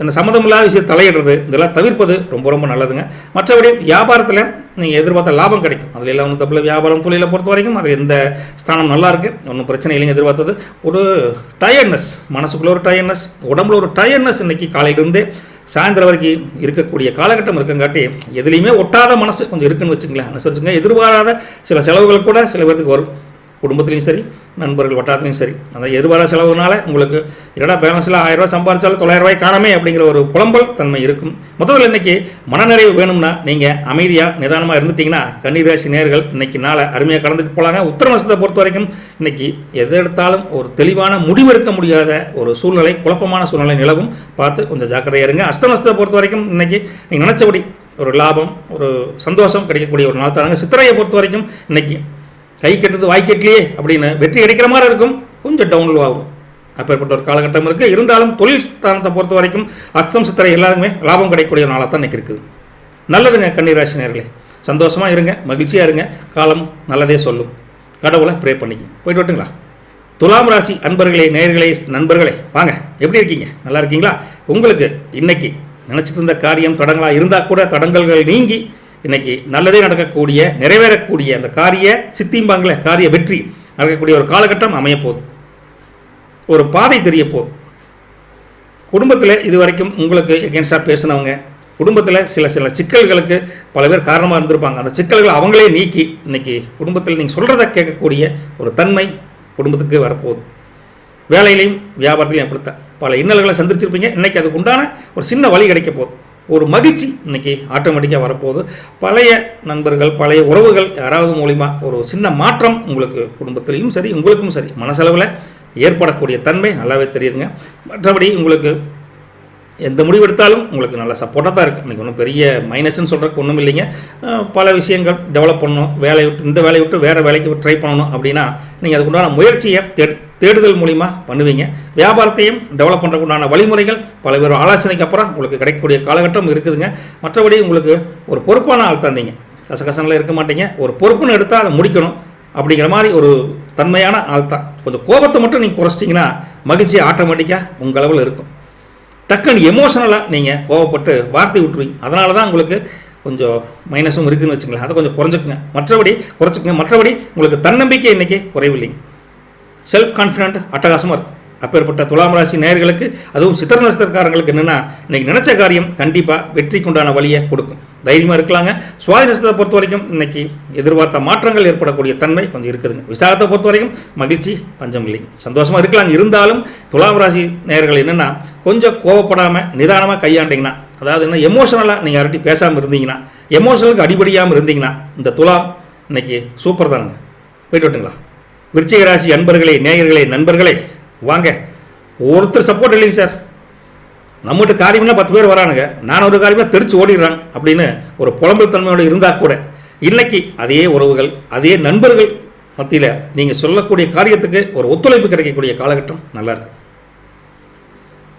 இந்த சம்மந்தமில்லாத விஷயத்தை தலையிடுறது, இதெல்லாம் தவிர்ப்பது ரொம்ப ரொம்ப நல்லதுங்க. மற்றபடி வியாபாரத்தில் நீங்கள் எதிர்பார்த்த லாபம் கிடைக்கும். அதில் எல்லாம் ஒன்றும் தப்பில் வியாபாரம் தொழிலை பொறுத்த வரைக்கும் அது எந்த ஸ்தானம் நல்லா இருக்குது, ஒன்றும் பிரச்சனை இல்லைங்க. எதிர்பார்த்தது ஒரு டயர்ட்னஸ், மனசுக்குள்ளே ஒரு டயர்ட்னஸ், உடம்புல ஒரு டயர்ட்னஸ் இன்றைக்கி காலையிலிருந்தே சாயந்தரம் வரைக்கும் இருக்கக்கூடிய காலகட்டம் இருக்குங்காட்டி எதுலேயுமே ஒட்டாத மனசு கொஞ்சம் இருக்குன்னு வச்சுங்களேன். அனுசரிச்சுங்க. எதிர்பாராத சில செலவுகள் கூட சில பேருக்கு வரும், குடும்பத்துலேயும் சரி நண்பர்கள் வட்டாரத்துலையும் சரி. அந்த எதிர்பாராத செலவுனால உங்களுக்கு என்னடா பேலன்ஸில் 1000 ரூபா சம்பாதிச்சாலும் 900 ரூபாய் காணாமே அப்படிங்கிற ஒரு புலம்பல் தன்மை இருக்கும். மொத்தத்தில் இன்றைக்கி மனநிறைவு வேணும்னா நீங்கள் அமைதியாக நிதானமாக இருந்துட்டிங்கன்னா கன்னிராசி நேயர்கள் இன்றைக்கி நாளை அருமையாக கடந்துட்டு போகலாங்க. உத்தர நட்சத்திரத்தை பொறுத்த வரைக்கும் இன்றைக்கி எதை எடுத்தாலும் ஒரு தெளிவான முடிவெடுக்க முடியாத ஒரு சூழ்நிலை, குழப்பமான சூழ்நிலை நிலவும். பார்த்து கொஞ்சம் ஜாக்கிரதையாக இருங்க. அஸ்த நட்சத்திரத்தை பொறுத்த வரைக்கும் இன்றைக்கி நீங்கள் நினச்சபடி ஒரு லாபம், ஒரு சந்தோஷம் கிடைக்கக்கூடிய ஒரு நாள் தாங்க. சித்திரையை பொறுத்த வரைக்கும் இன்றைக்கி கை கெட்டது வாய் கெட்டலையே அப்படின்னு வெற்றி கிடைக்கிற மாதிரி இருக்கும், கொஞ்சம் டவுன்லோ ஆகும். அப்பேற்பட்ட ஒரு காலகட்டம் இருக்குது. இருந்தாலும் தொழில் ஸ்தானத்தை பொறுத்த வரைக்கும் அஸ்தம் சித்திரை எல்லாருமே லாபம் கிடைக்கக்கூடிய நாளாக தான் இன்றைக்கி இருக்குது. நல்லதுங்க கன்னிராசி நேயர்களே, சந்தோஷமாக இருங்க, மகிழ்ச்சியாக இருங்க. காலம் நல்லதே சொல்லும். கடவுளை ப்ரே பண்ணிக்கங்க. போயிட்டு வரட்டுங்களா? துலாம் ராசி அன்பர்களே, நேயர்களே, நண்பர்களே, வாங்க. எப்படி இருக்கீங்க? நல்லா இருக்கீங்களா? உங்களுக்கு இன்னைக்கு நினச்சிட்டு இருந்த காரியம் தடங்களாக இருந்தால் கூட தடங்கல்கள் நீங்கி இன்றைக்கி நல்லதே நடக்கக்கூடிய, நிறைவேறக்கூடிய அந்த காரிய சித்திம்பாங்களே, காரிய வெற்றி நடக்கக்கூடிய ஒரு காலகட்டம் அமைய போகுது. ஒரு பாதை தெரிய போகுது. குடும்பத்தில் இது வரைக்கும் உங்களுக்கு எகென்ஸ்டாக பேசினவங்க, குடும்பத்தில் சில சிக்கல்களுக்கு பல பேர் காரணமாக இருந்திருப்பாங்க. அந்த சிக்கல்களை அவங்களே நீக்கி இன்றைக்கி குடும்பத்தில் நீங்கள் சொல்கிறத கேட்கக்கூடிய ஒரு தன்மை குடும்பத்துக்கு வரப்போகுது. வேலையிலையும் வியாபாரத்திலையும் அப்படித்தான் பல இன்னல்களை சந்திச்சிருப்பீங்க. இன்றைக்கி அதுக்கு உண்டான ஒரு சின்ன வழி கிடைக்க போகுது. ஒரு மகிழ்ச்சி இன்றைக்கி ஆட்டோமேட்டிக்காக வரப்போகுது. பழைய நண்பர்கள், பழைய உறவுகள் யாராவது மூலிமா ஒரு சின்ன மாற்றம் உங்களுக்கு குடும்பத்திலையும் சரி உங்களுக்கும் சரி மனசளவில் ஏற்படக்கூடிய தன்மை நல்லாவே தெரியுதுங்க. மற்றபடி உங்களுக்கு எந்த முடிவு எடுத்தாலும் உங்களுக்கு நல்ல சப்போர்ட்டாக தான் இருக்குது. இன்றைக்கி ஒன்றும் பெரிய மைனஸ்ன்னு சொல்கிறதுக்கு ஒன்றும் இல்லைங்க. பல விஷயங்கள் டெவலப் பண்ணணும், வேலையை விட்டு இந்த வேலையை விட்டு வேறு வேலைக்கு ட்ரை பண்ணணும் அப்படின்னா நீங்கள் அதுக்குண்டான முயற்சியை தேடுதல் மூலிமா பண்ணுவீங்க. வியாபாரத்தையும் டெவலப் பண்ணுறதுக்குண்டான வழிமுறைகள் பல பேர் ஆலோசனைக்கு அப்புறம் உங்களுக்கு கிடைக்கக்கூடிய காலகட்டம் இருக்குதுங்க. மற்றபடி உங்களுக்கு ஒரு பொறுப்பான ஆள் தந்தீங்க, கசகசனில் இருக்க மாட்டீங்க. ஒரு பொறுப்புன்னு எடுத்தால் அதை முடிக்கணும் அப்படிங்கிற மாதிரி ஒரு தன்மையான ஆள் தான். கொஞ்சம் கோபத்தை மட்டும் நீங்கள் குறைச்சிட்டிங்கன்னா மகிழ்ச்சி ஆட்டோமேட்டிக்காக உங்கள் அளவில் இருக்கும். டக்குன்னு எமோஷனலாக நீங்கள் கோவப்பட்டு வார்த்தை விட்டுருவீங்க. அதனால தான் உங்களுக்கு கொஞ்சம் மைனஸும் இருக்குதுன்னு வச்சுங்களேன். அதை கொஞ்சம் குறைச்சிக்குங்க. மற்றபடி உங்களுக்கு தன்னம்பிக்கை இன்றைக்கி குறைவில்லைங்க. செல்ஃப் கான்ஃபிடென்ட் அட்டகாசமாக இருக்கும். அப்பேற்பட்ட துலாம் ராசி நேயர்களுக்கு, அதுவும் சித்திர நட்சத்திரக்காரங்களுக்கு என்னென்னா இன்றைக்கி நினச்ச காரியம் கண்டிப்பாக வெற்றிக்குண்டான வழியை கொடுக்கும். தைரியமாக இருக்கலாங்க. சுவாதி நட்சத்திரத்தை பொறுத்த வரைக்கும் இன்றைக்கி எதிர்பார்த்த மாற்றங்கள் ஏற்படக்கூடிய தன்மை கொஞ்சம் இருக்குதுங்க. விசாகத்தை பொறுத்த வரைக்கும் மகிழ்ச்சி பஞ்சம் இல்லைங்க, சந்தோஷமாக இருக்கலாங்க. இருந்தாலும் துலாம் ராசி நேயர்கள் என்னென்னா கொஞ்சம் கோவப்படாமல் நிதானமாக கையாண்டிங்கன்னா, அதாவது என்ன எமோஷனலாக நீங்கள் யார்ட்டி பேசாமல் இருந்தீங்கன்னா, எமோஷனலுக்கு அடிபடியாமல் இருந்தீங்கன்னா இந்த துலாம் இன்றைக்கி சூப்பர் தானுங்க. போய்ட்டு விட்டுங்களா? விருச்சிக ராசி அன்பர்களே, நேயர்களே, நண்பர்களே, வாங்க. ஒருத்தர் சப்போர்ட் இல்லைங்க சார், நம்மகிட்ட காரியம்னா 10 பேர் வரானுங்க, நான் ஒரு காரியமாக தெரிச்சு ஓடிடுறாங்க அப்படின்னு ஒரு புலம்பல் தன்மையோடு இருந்தால் கூட இன்றைக்கி அதே உறவுகள், அதே நண்பர்கள் மத்தியில் நீங்கள் சொல்லக்கூடிய காரியத்துக்கு ஒரு ஒத்துழைப்பு கிடைக்கக்கூடிய காலகட்டம் நல்லாயிருக்கு.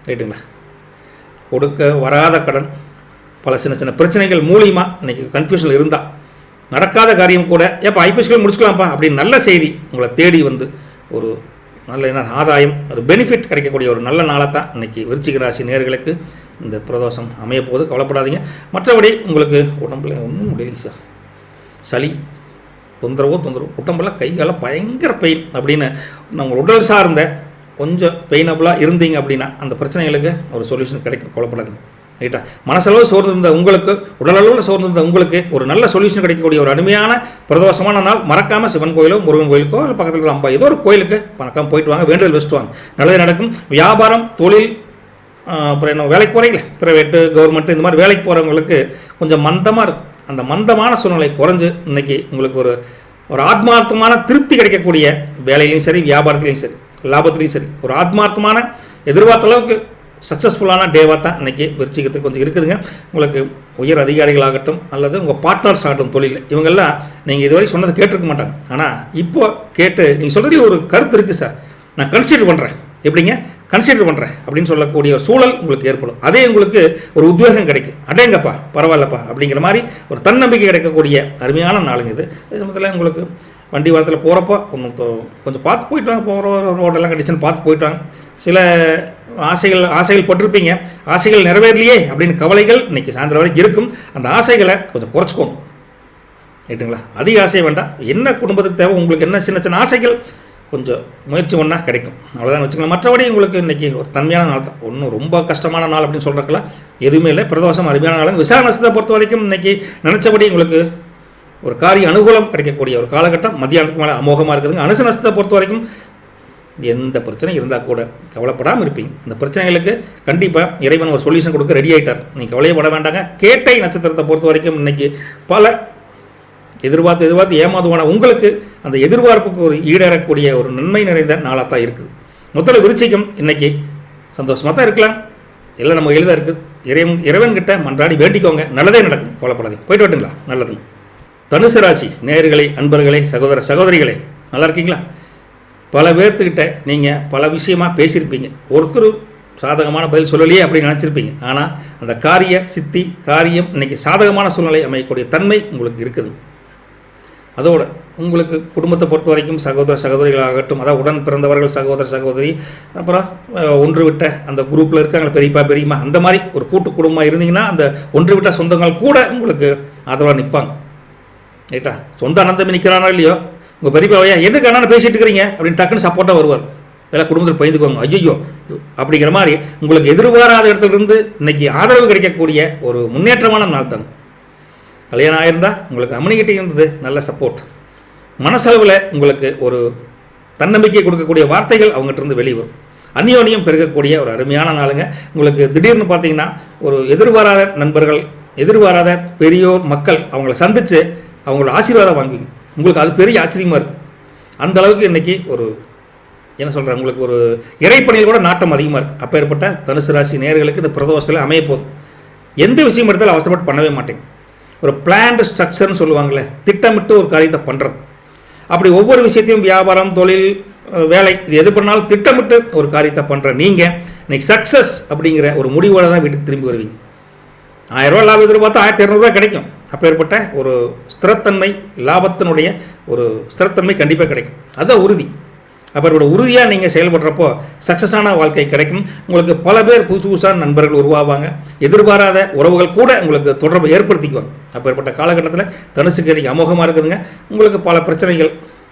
ரைட்டுங்களா? கொடுக்க வராத கடன், பல சின்ன சின்ன பிரச்சனைகள் மூலியமாக இன்றைக்கி கன்ஃபியூஷன் இருந்தால் நடக்காத காரியம் கூட ஏப்பா ஐபிஎஸ்கள் முடிச்சுக்கலாம்ப்பா அப்படின்னு நல்ல செய்தி உங்களை தேடி வந்து ஒரு நல்ல என்ன ஆதாயம் ஒரு பெனிஃபிட் கிடைக்கக்கூடிய ஒரு நல்ல நாளாக தான் இன்றைக்கி விருச்சிக ராசி நேயர்களுக்கு இந்த பிரதோஷம் அமைய போது. கவலைப்படாதீங்க. மற்றபடி உங்களுக்கு உடம்புல ஒன்றும் முடியல சார், சளி தொந்தரவோ உடம்புல கை கால பயங்கர பெயின் அப்படின்னு நம்ம உடல் சார்ந்த கொஞ்சம் பெயினபுளாக இருந்தீங்க அப்படின்னா அந்த பிரச்சனைகளுக்கு ஒரு சொல்யூஷன் கிடைக்கும். கவலைப்படாதீங்க. ரைட்டா? மனசளவு சோர்ந்திருந்த உங்களுக்கு, உடலளவில் சோர்ந்திருந்த உங்களுக்கு ஒரு நல்ல சொல்யூஷன் கிடைக்கக்கூடிய ஒரு அருமையான பிரதோஷமான நாள். மறக்காமல் சிவன் கோயிலோ முருகன் கோயிலுக்கோ இல்லை பக்கத்தில் இருக்கிற அம்பா ஏதோ ஒரு கோயிலுக்கு மறக்காமல் போயிட்டு வாங்க, வேண்டுதல் வச்சுட்டு வாங்க, நல்லது நடக்கும். வியாபாரம், தொழில், அப்புறம் என்ன வேலைக்கு போகிறீங்களே ப்ரைவேட்டு கவர்மெண்ட்டு இந்த மாதிரி வேலைக்கு போகிறவங்களுக்கு கொஞ்சம் மந்தமாக இருக்கும். அந்த மந்தமான சூழ்நிலை குறைஞ்சு இன்றைக்கி உங்களுக்கு ஒரு ஆத்மார்த்தமான திருப்தி கிடைக்கக்கூடிய வேலையிலையும் சரி, வியாபாரத்துலேயும் சரி, லாபத்துலேயும் சரி, ஒரு ஆத்மார்த்தமான எதிர்பார்த்த அளவுக்கு சக்ஸஸ்ஃபுல்லான டேவாக தான் இன்றைக்கி விருச்சிகத்துக்கு கொஞ்சம் இருக்குதுங்க. உங்களுக்கு உயர் அதிகாரிகளாகட்டும் அல்லது உங்கள் பார்ட்னர்ஸ் ஆகட்டும் தொழில், இவங்கெல்லாம் நீங்கள் இதுவரை சொன்னதை கேட்டிருக்க மாட்டாங்க. ஆனால் இப்போ கேட்டு நீங்கள் சொல்கிறதுல ஒரு கருத்து இருக்குது சார், நான் கன்சிடர் பண்ணுறேன், எப்படிங்க கன்சிடர் பண்ணுறேன் அப்படின்னு சொல்லக்கூடிய ஒரு சூழல் உங்களுக்கு ஏற்படும். அதே உங்களுக்கு ஒரு உத்வேகம் கிடைக்கும். அடேங்கப்பா பரவாயில்லப்பா அப்படிங்கிற மாதிரி ஒரு தன்னம்பிக்கை கிடைக்கக்கூடிய அருமையான நாளுங்க இது. அதே சமயத்தில் உங்களுக்கு வண்டி வாரத்தில் போகிறப்போ கொஞ்சம் பார்த்து போயிட்டு வாங்க, போகிற ரோடெல்லாம் கண்டிஷன் பார்த்து போயிட்டு வாங்க. சில ஆசைகள் பட்டிருப்பீங்க, ஆசைகள் நிறைவேறலையே அப்படின்னு கவலைகள் இன்றைக்கி சாயந்தரம் வரைக்கும் இருக்கும். அந்த ஆசைகளை கொஞ்சம் குறைச்சிக்கோங்க. ரைட்டுங்களா? அதிக ஆசை வேண்டாம். என்ன குடும்பத்துக்கு தேவை, உங்களுக்கு என்ன சின்ன சின்ன ஆசைகள் கொஞ்சம் முயற்சி ஒன்றா கிடைக்கும், அவ்வளோதான் வச்சுக்கலாம். மற்றபடி உங்களுக்கு இன்றைக்கி ஒரு தன்மையான நாள் தான், ஒன்றும் ரொம்ப கஷ்டமான நாள் அப்படின்னு சொல்கிறதுக்கெல்லாம் எதுவுமே இல்லை. பிரதோஷம் அருமையான நாள். விசாக நட்சத்திரத்தை பொறுத்த வரைக்கும் இன்றைக்கி நினச்சபடி உங்களுக்கு ஒரு காரிய அனுகூலம் கிடைக்கக்கூடிய ஒரு காலகட்டம். மத்தியானத்துக்கு மேலே அமோகமாக இருக்குதுங்க. அனுச நட்சத்திரத்தை பொறுத்த வரைக்கும் எந்த பிரச்சனையும் இருந்தால் கூட கவலைப்படாமல் இருப்பீங்க. அந்த பிரச்சனைகளுக்கு கண்டிப்பாக இறைவன் ஒரு சொல்யூஷன் கொடுக்க ரெடி ஆகிட்டார். நீங்கள் கவலையப்பட வேண்டாங்க. கேட்டை நட்சத்திரத்தை பொறுத்த வரைக்கும் இன்றைக்கி பல எதிர்பார்த்து ஏமாதுவான உங்களுக்கு அந்த எதிர்பார்ப்புக்கு ஒரு ஈடேறக்கூடிய ஒரு நன்மை நிறைந்த நாளாக தான் இருக்குது. முதல்ல விருச்சிகம் இன்றைக்கி சந்தோஷமாக தான் இருக்கலாம், எல்லாம் நம்ம எளிதாக இருக்குது. இறைவன்கிட்ட மன்றாடி வேண்டிக்கோங்க, நல்லதே நடக்கும். கவலைப்படாதீங்க. போயிட்டு வரட்டுங்களா? நல்லதுங்க. தனுசு ராசி நேயர்களே, அன்பர்களே, சகோதரிகளே, நல்லா இருக்கீங்களா? பல பேர்த்துக்கிட்ட நீங்கள் பல விஷயமாக பேசியிருப்பீங்க. ஒருத்தர் சாதகமான பதில் சொல்லலையே அப்படின்னு நினச்சிருப்பீங்க. ஆனால் அந்த காரியம் இன்றைக்கி சாதகமான சூழ்நிலை அமையக்கூடிய தன்மை உங்களுக்கு இருக்குது. அதோடு உங்களுக்கு குடும்பத்தை பொறுத்த வரைக்கும் சகோதரிகளாகட்டும், அதாவது உடன் பிறந்தவர்கள் சகோதரி, அப்புறம் ஒன்று விட்ட அந்த குரூப்பில் இருக்காங்க பெரியப்பா பெரியம்மா, அந்த மாதிரி ஒரு கூட்டு குடும்பமாக இருந்தீங்கன்னா அந்த ஒன்று விட்ட சொந்தங்கள் கூட உங்களுக்கு ஆதரவாக நிற்பாங்க. ரைட்டா? சொந்த அனந்தமே நிற்கிறானோ இல்லையோ, உங்கள் பெரியப்பாவையா எதுக்கு அண்ணான்னு பேசிட்டு இருக்கிறீங்க அப்படின்னு டக்குன்னு சப்போர்ட்டாக வருவார். எல்லாம் குடும்பத்தில் பயந்துக்குவாங்க, ஐயோ அப்படிங்கிற மாதிரி உங்களுக்கு எதிர்பாராத இடத்துலேருந்து இன்றைக்கி ஆதரவு கிடைக்கக்கூடிய ஒரு முன்னேற்றமான நாள் தான். கல்யாணம் ஆயிருந்தால் உங்களுக்கு அம்மனிக்கிட்டே இருந்தது நல்ல சப்போர்ட். மனசளவில் உங்களுக்கு ஒரு தன்னம்பிக்கை கொடுக்கக்கூடிய வார்த்தைகள் அவங்ககிட்ட இருந்து வெளிவரும். அந்யோன்யம் பெருகக்கூடிய ஒரு அருமையான நாளுங்க. உங்களுக்கு திடீர்னு பார்த்தீங்கன்னா ஒரு எதிர்பாராத நண்பர்கள், எதிர்பாராத பெரியோர் மக்கள் அவங்கள சந்தித்து அவங்களோட ஆசீர்வாதம் வாங்குவீங்க. உங்களுக்கு அது பெரிய ஆச்சரியமாக இருக்குது. அந்த அளவுக்கு இன்றைக்கி ஒரு என்ன சொல்கிறேன், உங்களுக்கு ஒரு இறைப்பணியில் கூட நாட்டம் அதிகமாக இருக்குது. அப்போ ஏற்பட்ட தனுசு ராசி நேயர்களுக்கு இந்த பிரதோஷத்தில் அமைய போதும். எந்த விஷயம் எடுத்தாலும் அவசரப்பட்டு பண்ணவே மாட்டேங்க. ஒரு பிளான்டு ஸ்ட்ரக்சர்னு சொல்லுவாங்களே, திட்டமிட்டு ஒரு காரியத்தை பண்ணுறது. அப்படி ஒவ்வொரு விஷயத்தையும் வியாபாரம், தொழில், வேலை, இது எது பண்ணாலும் திட்டமிட்டு ஒரு காரியத்தை பண்ணுற நீங்கள் இன்றைக்கி சக்ஸஸ் அப்படிங்கிற ஒரு முடிவோடு தான் வீட்டுக்கு திரும்பி வருவீங்க. 1000 ரூபா லாபம் எதிர்பார்த்தா 1200 கிடைக்கும். அப்போ ஏற்பட்ட ஒரு ஸ்திரத்தன்மை, லாபத்தினுடைய ஒரு ஸ்திரத்தன்மை கண்டிப்பாக கிடைக்கும். அதுதான் உறுதி. அப்போ உறுதியாக நீங்கள் செயல்படுறப்போ சக்ஸஸான வாழ்க்கை கிடைக்கும். உங்களுக்கு பல பேர் புதுசான நண்பர்கள் உருவாவாங்க. எதிர்பாராத உறவுகள் கூட உங்களுக்கு தொடர்பை ஏற்படுத்திக்குவாங்க. அப்போ ஏற்பட்ட காலகட்டத்தில் தனுசுக்கு இன்றைக்கி அமோகமாக இருக்குதுங்க. உங்களுக்கு பல பிரச்சனைகள்,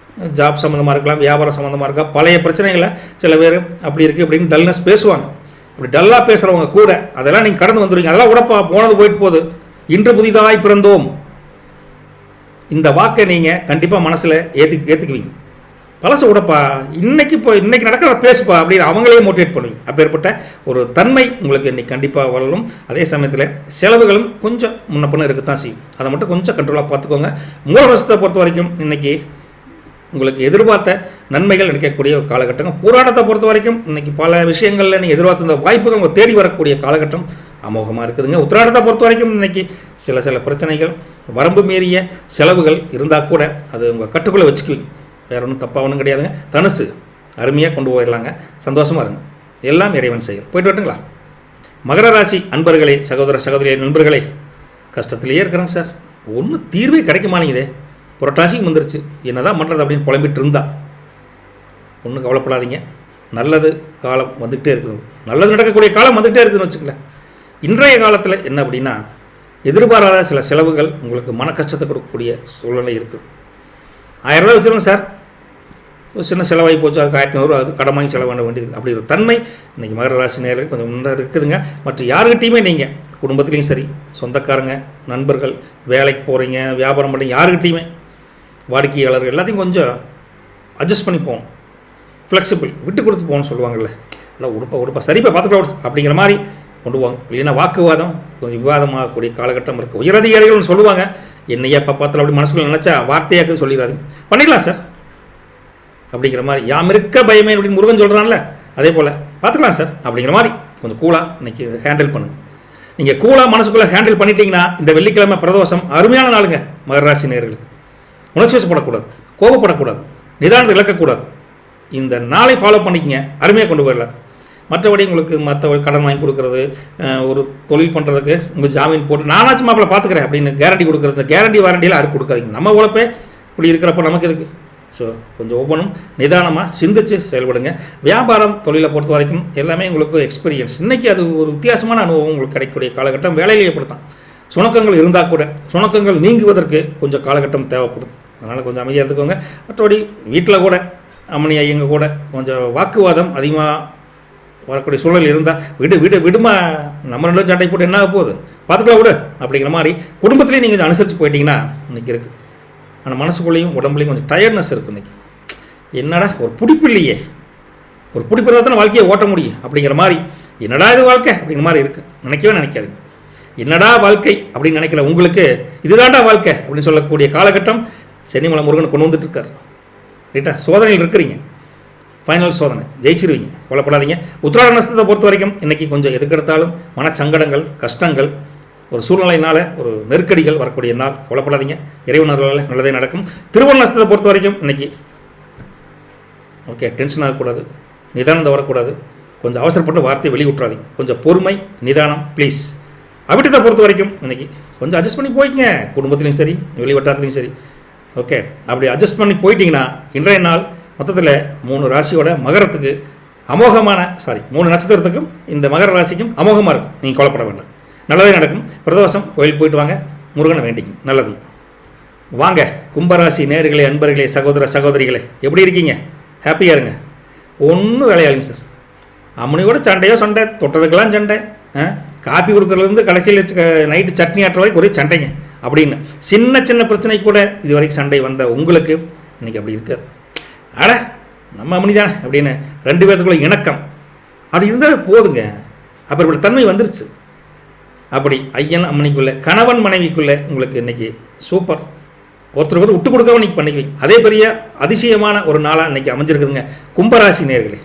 ஜாப் சம்மந்தமாக இருக்கலாம், வியாபாரம் சம்மந்தமாக இருக்கலாம், பழைய பிரச்சனைகளை சில பேர் அப்படி இருக்குது அப்படின்னு டல்னஸ் பேசுவாங்க. அப்படி டல்லாக பேசுகிறவங்க கூட அதெல்லாம் நீங்கள் கடந்து வந்துடுவீங்க. அதெல்லாம் உடப்பா போனது போயிட்டு போகுது. இன்று புதிதாய் பிறந்தோம், இந்த வாக்கை நீங்கள் கண்டிப்பாக மனசில் ஏற்றுக்குவீங்க. பழச உடப்பா, இன்னைக்கு நடக்கிற பேசுப்பா அப்படின்னு அவங்களே மோட்டிவேட் பண்ணுவீங்க. அப்பேற்பட்ட ஒரு தன்மை உங்களுக்கு இன்றைக்கி கண்டிப்பாக வளரும். அதே சமயத்தில் செலவுகளும் கொஞ்சம் முன்ன பின்ன இருக்கத்தான் செய்யும். அதை மட்டும் கொஞ்சம் கண்ட்ரோலாக பார்த்துக்கோங்க. மூல நட்சத்திரத்தை பொறுத்த வரைக்கும் இன்றைக்கி உங்களுக்கு எதிர்பார்த்த நன்மைகள் நினைக்கக்கூடிய ஒரு காலகட்டம். போராட்டத்தை பொறுத்த வரைக்கும் இன்றைக்கி பல விஷயங்களில் நீங்கள் எதிர்பார்த்த வாய்ப்புகள் உங்கள் தேடி வரக்கூடிய காலகட்டம் அமோகமாக இருக்குதுங்க. உத்திராடத்தை பொறுத்த வரைக்கும் இன்றைக்கி சில பிரச்சனைகள், வரம்பு மீறிய செலவுகள் இருந்தால் கூட அது உங்கள் கட்டுக்குள்ளே வச்சுக்குவீங்க. வேறு ஒன்றும் தப்பாக ஒன்றும் கிடையாதுங்க. தனுசு அருமையாக கொண்டு போயிடலாங்க. சந்தோஷமாக இருங்க. எல்லாம் இறைவன் செய்யும். போயிட்டு வரட்டுங்களா? மகர ராசி அன்பர்களே, சகோதரி நண்பர்களே, கஷ்டத்துலேயே இருக்கிறேங்க சார், ஒன்றும் தீர்வே கிடைக்க மாட்டேங்குதே, புரட்டாசியும் வந்துருச்சு, என்ன தான் பண்ணுறது அப்படின்னு புலம்பிட்டு இருந்தா ஒன்றும் கவலைப்படாதீங்க. நல்லது காலம் வந்துக்கிட்டே இருக்குது, நல்லது நடக்கக்கூடிய காலம் வந்துக்கிட்டே இருக்குதுன்னு வச்சுக்கல. இன்றைய காலத்தில் என்ன அப்படின்னா, எதிர்பாராத சில செலவுகள் உங்களுக்கு மன கஷ்டத்தை கொடுக்கக்கூடிய சூழ்நிலை இருக்குது. 1000 ரூபா வச்சுருங்க சார், ஒரு சின்ன செலவாகி போச்சு, அதுக்கு 1500 அது கடன் வாங்கி செலவு பண்ண வேண்டியது. அப்படி ஒரு தன்மை இன்றைக்கி மகர ராசி நேயர்களுக்கு கொஞ்சம் முன்னாடி இருக்குதுங்க. மற்ற யாருக்கிட்டையுமே நீங்கள் குடும்பத்துலேயும் சரி, சொந்தக்காரங்க, நண்பர்கள், வேலைக்கு போகிறீங்க, வியாபாரம் பண்ணுறீங்க, யாருக்கிட்டையுமே வாடிக்கையாளர்கள் எல்லாத்தையும் கொஞ்சம் அட்ஜஸ்ட் பண்ணி போகணும். ஃப்ளெக்சிபிள், விட்டு கொடுத்து போகணும்னு சொல்லுவாங்கள்ல, இல்லை உடுப்பா சரிப்பா பார்த்துக்கலாம் அப்படிங்கிற மாதிரி கொண்டு போவாங்க. இல்லைன்னா வாக்குவாதம் கொஞ்சம் விவாதமாகக்கூடிய காலகட்டம் இருக்குது. உயரதிகாரிகள்னு சொல்லுவாங்க, என்னையா பார்த்தாலும் அப்படி மனசுக்குள்ள நினச்சா வார்த்தையாக்குன்னு சொல்லிடாதீங்க, பண்ணிடலாம் சார் அப்படிங்கிற மாதிரி. யாம் இருக்க பயமே அப்படின்னு முருகன் சொல்கிறான்ல, அதே போல் பார்த்துக்கலாம் சார் அப்படிங்கிற மாதிரி கொஞ்சம் கூலாக இன்றைக்கி ஹேண்டில் பண்ணுங்கள். நீங்கள் கூலாக மனசுக்குள்ளே ஹேண்டில் பண்ணிட்டீங்கன்னா இந்த வெள்ளிக்கிழமை பிரதோஷம் அருமையான நாளுங்க. மகராசி நேயர்களுக்கு உணர்ச்சி வசப்படக்கூடாது, கோபப்படக்கூடாது, நிதானத்தை இழக்கக்கூடாது. இந்த நாளை ஃபாலோ பண்ணிக்கங்க, அருமையாக கொண்டு போயிடலாம். மற்றபடி உங்களுக்கு கடன் வாங்கி கொடுக்குறது, ஒரு தொழில் பண்ணுறதுக்கு உங்கள் ஜாமீன் போட்டு நானாச்சும் மாப்பிள்ள பார்த்துக்கிறேன் அப்படின்னு கேரண்டி கொடுக்குறது, இந்த கேரண்டி வாரண்டியில் யாரும் கொடுக்காதீங்க. நம்ம உழைப்பே இப்படி இருக்கிறப்ப நமக்கு இருக்குது. ஸோ கொஞ்சம் ஒவ்வொன்றும் நிதானமாக சிந்திச்சு செயல்படுங்க. வியாபாரம் தொழிலை பொறுத்த வரைக்கும் எல்லாமே உங்களுக்கு எக்ஸ்பீரியன்ஸ். இன்றைக்கி அது ஒரு வித்தியாசமான அனுபவம் உங்களுக்கு கிடைக்கக்கூடிய காலகட்டம். வேலையில் ஏற்படுத்தான் சுணக்கங்கள் இருந்தால் கூட சுணக்கங்கள் நீங்குவதற்கு கொஞ்சம் காலகட்டம் தேவைப்படுது. அதனால் கொஞ்சம் அமைதியாக இருந்துக்கோங்க. மற்றபடி வீட்டில் கூட அம்மனி ஐயங்க கூட கொஞ்சம் வாக்குவாதம் அதிகமாக வரக்கூடிய சூழல் இருந்தால் விடுமா, நம்ம ரெண்டும் சண்டை போட்டு என்ன ஆக போகுது, பார்த்துக்கலாம் விடு அப்படிங்கிற மாதிரி குடும்பத்திலேயே நீங்கள் கொஞ்சம் அனுசரித்து போயிட்டீங்கன்னா இன்றைக்கி இருக்குது. ஆனால் மனசுக்குள்ளேயும் உடம்புலையும் கொஞ்சம் டயர்ட்னஸ் இருக்குது. இன்றைக்கி என்னடா ஒரு பிடிப்பு இல்லையே, ஒரு பிடிப்பு இருந்தால் தானே வாழ்க்கையை ஓட்ட முடியும் அப்படிங்கிற மாதிரி, என்னடா இது வாழ்க்கை அப்படிங்கிற மாதிரி இருக்குது. நினைக்கவே நினைக்காதுங்க. என்னடா வாழ்க்கை அப்படின்னு நினைக்கல உங்களுக்கு, இதுதான்டா வாழ்க்கை அப்படின்னு சொல்லக்கூடிய காலகட்டம் சென்னிமலை முருகன் கொண்டு வந்துட்டு இருக்கார். ரைட்டா, சோதனையில் இருக்கிறீங்க, ஃபைனல் சோதனை, ஜெயிச்சிருவீங்க, கொல்லப்படாதீங்க. உத்திராட நட்சத்திரத்தை பொறுத்த வரைக்கும் இன்றைக்கி கொஞ்சம் எதுக்கெடுத்தாலும் மனச்சங்கடங்கள், கஷ்டங்கள், ஒரு சூழ்நிலையினால் ஒரு நெருக்கடிகள் வரக்கூடிய நாள், கொல்லப்படாதீங்க. இறைவனர்களால் நல்லதே நடக்கும். திருவோண நட்சத்திரத்தை பொறுத்த வரைக்கும் இன்றைக்கி ஓகே, டென்ஷன் ஆகக்கூடாது, நிதானத்தை வரக்கூடாது, கொஞ்சம் அவசரப்பட்டு வார்த்தையை வெளிவிட்றாதீங்க, கொஞ்சம் பொறுமை நிதானம் ப்ளீஸ். அவிட்டத்தை பொறுத்த வரைக்கும் இன்றைக்கி கொஞ்சம் அட்ஜஸ்ட் பண்ணி போய்க்குங்க, குடும்பத்துலேயும் சரி வெளிவட்டாரத்துலையும் சரி. ஓகே, அப்படி அட்ஜஸ்ட் பண்ணி போயிட்டீங்கன்னா இன்றைய நாள் மொத்தத்தில் 3 ராசியோட மகரத்துக்கு அமோகமான 3 நட்சத்திரத்துக்கும் இந்த மகர ராசிக்கும் அமோகமாக இருக்கும். நீங்கள் கொல்லப்பட வேண்டாம், நல்லதே நடக்கும். பிரதோஷம் கோயிலுக்கு போயிட்டு வாங்க, முருகனை வேண்டிங்க, நல்லது. வாங்க கும்பராசி நேயர்களே, அன்பர்களே, சகோதர சகோதரிகளே, எப்படி இருக்கீங்க? ஹாப்பியாக இருங்க, ஒன்றும் வேலையாளுங்க சார். அம்மனியோட சண்டை, தொட்டதுக்கெல்லாம் சண்டை, காப்பி கொடுக்குறதுலேருந்து கடைசியில் நைட்டு சட்னி ஆட்டுற வரைக்கும் ஒரே சண்டைங்க அப்படின்னு சின்ன சின்ன பிரச்சனை கூட இது வரைக்கும் சண்டை வந்த உங்களுக்கு இன்றைக்கி அப்படி இருக்காது. அட நம்ம அம்மனி தானே அப்படின்னு 2 பேர்த்துக்குள்ள இணக்கம் அப்படி இருந்தால் போதுங்க. அப்புறம் இப்படி தன்மை வந்துருச்சு. அப்படி ஐயன் அம்மனிக்குள்ளே, கணவன் மனைவிக்குள்ளே உங்களுக்கு இன்றைக்கி சூப்பர், ஒருத்தருக்கு விட்டு கொடுக்காம இன்றைக்கி பண்ணிக்குவீங்க. அதே பெரிய அதிசயமான ஒரு நாளாக இன்றைக்கி அமைஞ்சிருக்குதுங்க கும்பராசி நேயர்களே.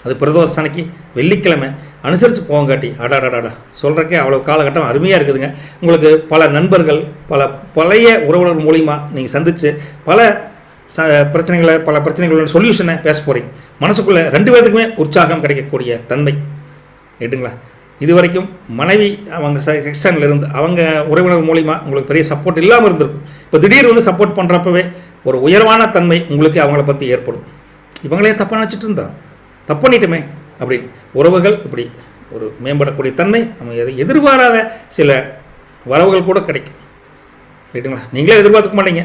அது பிரதோஷ அன்னைக்கு வெள்ளிக்கிழமை அனுசரித்து போங்காட்டி அடாடாடா சொல்கிறக்கே அவ்வளோ காலகட்டம் அருமையாக இருக்குதுங்க. உங்களுக்கு பல நண்பர்கள், பழைய உறவினர் மூலிமா நீங்கள் சந்தித்து பல பல பிரச்சனைகளோட சொல்யூஷனை பேச போகிறீங்க. மனசுக்குள்ளே 2 பேருக்குமே உற்சாகம் கிடைக்கக்கூடிய தன்மை ரைட்டுங்களா. இது வரைக்கும் மனைவி அவங்க செக்ஷனில் இருந்து அவங்க உறவினர் மூலிமா உங்களுக்கு பெரிய சப்போர்ட் இல்லாமல் இருந்திருக்கும். இப்போ திடீர் வந்து சப்போர்ட் பண்ணுறப்பவே ஒரு உயர்வான தன்மை உங்களுக்கு அவங்கள பற்றி ஏற்படும். இவங்களே தப்பாக நினச்சிட்டு இருந்தா தப்பு பண்ணிட்டுமே அப்படின்னு உறவுகள் இப்படி ஒரு மேம்படக்கூடிய தன்மை, நம்ம எதிர்பாராத சில வரவுகள் கூட கிடைக்கும் ரைட்டுங்களா. நீங்களே எதிர்பார்த்துக்க மாட்டீங்க.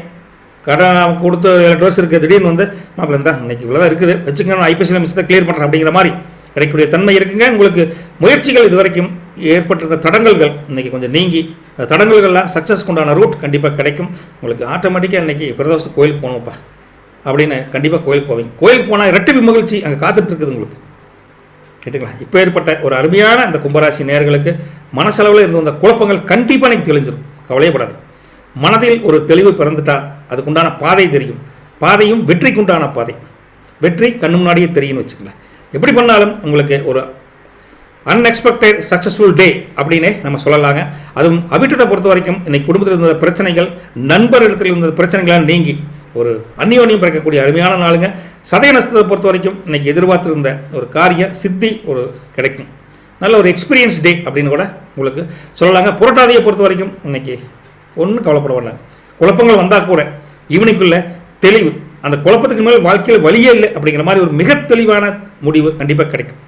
கடன் கொடுத்து ட்ரெஸ் இருக்குது, திடீர்னு வந்து மாப்பிள்ள இருந்தால் இன்றைக்கி இவ்வளோ இருக்குது வச்சுக்கணும், ஐபிஎஸ்சியில் மிச்சத்தை கிளியர் பண்ணுறேன் அப்படிங்கிற மாதிரி கிடைக்கக்கூடிய தன்மை இருக்குங்க. உங்களுக்கு முயற்சிகள் இது வரைக்கும் ஏற்பட்டிருந்த தடங்கல்கள் இன்றைக்கி கொஞ்சம் நீங்கி தடங்கல்கள்லாம் சக்ஸஸ்க்கு உண்டான ரூட் கண்டிப்பாக கிடைக்கும். உங்களுக்கு ஆட்டோமேட்டிக்காக இன்றைக்கி பிரதோஷத்துக்கு கோயிலுக்கு போகணும்ப்பா அப்படின்னு கண்டிப்பாக கோயிலுக்கு போவீங்க. கோயிலுக்கு போனால் இரட்டிப்பு மகிழ்ச்சி அங்கே காத்துட்ருக்குது உங்களுக்கு கேட்டுங்களா. இப்போ ஏற்பட்ட ஒரு அருமையான இந்த கும்பராசி நேயர்களுக்கு மனசளவில் இருந்த அந்த குழப்பங்கள் கண்டிப்பாக எனக்கு தெளிஞ்சிடும், கவலையப்படாது. மனதில் ஒரு தெளிவு பிறந்துட்டா அதுக்குண்டான பாதை தெரியும். பாதையும் வெற்றிக்குண்டான பாதை, வெற்றி கண்ணு முன்னாடியே தெரியும்னு வச்சுக்கலாம். எப்படி பண்ணாலும் உங்களுக்கு ஒரு அன்எக்ஸ்பெக்டட் சக்ஸஸ்ஃபுல் டே அப்படின்னே நம்ம சொல்லலாங்க. அதுவும் அவிட்டத்தை பொறுத்த வரைக்கும் இன்னைக்கு குடும்பத்தில் இருந்த பிரச்சனைகள், நண்பர்களிடத்தில் இருந்த பிரச்சனைகளால் நீங்கி ஒரு அந்நியோன்யம் பிறக்கக்கூடிய அருமையான நாளுங்க. சதய நட்சத்திரத்தை பொறுத்த வரைக்கும் இன்னைக்கு எதிர்பார்த்திருந்த ஒரு காரிய சித்தி ஒரு கிடைக்கும். நல்ல ஒரு எக்ஸ்பீரியன்ஸ் டே அப்படின்னு கூட உங்களுக்கு சொல்லலாங்க. புரட்டாதியை பொறுத்த வரைக்கும் இன்றைக்கி ஒன்றும் கவலைப்பட வேண்டாம். குழப்பங்கள் வந்தால் கூட ஈவினிங்குள்ளே தெளிவு, அந்த குழப்பத்துக்கு மேல் வாழ்க்கையில் வழியே இல்லை அப்படிங்கிற மாதிரி ஒரு மிக தெளிவான முடிவு கண்டிப்பாக கிடைக்கும்.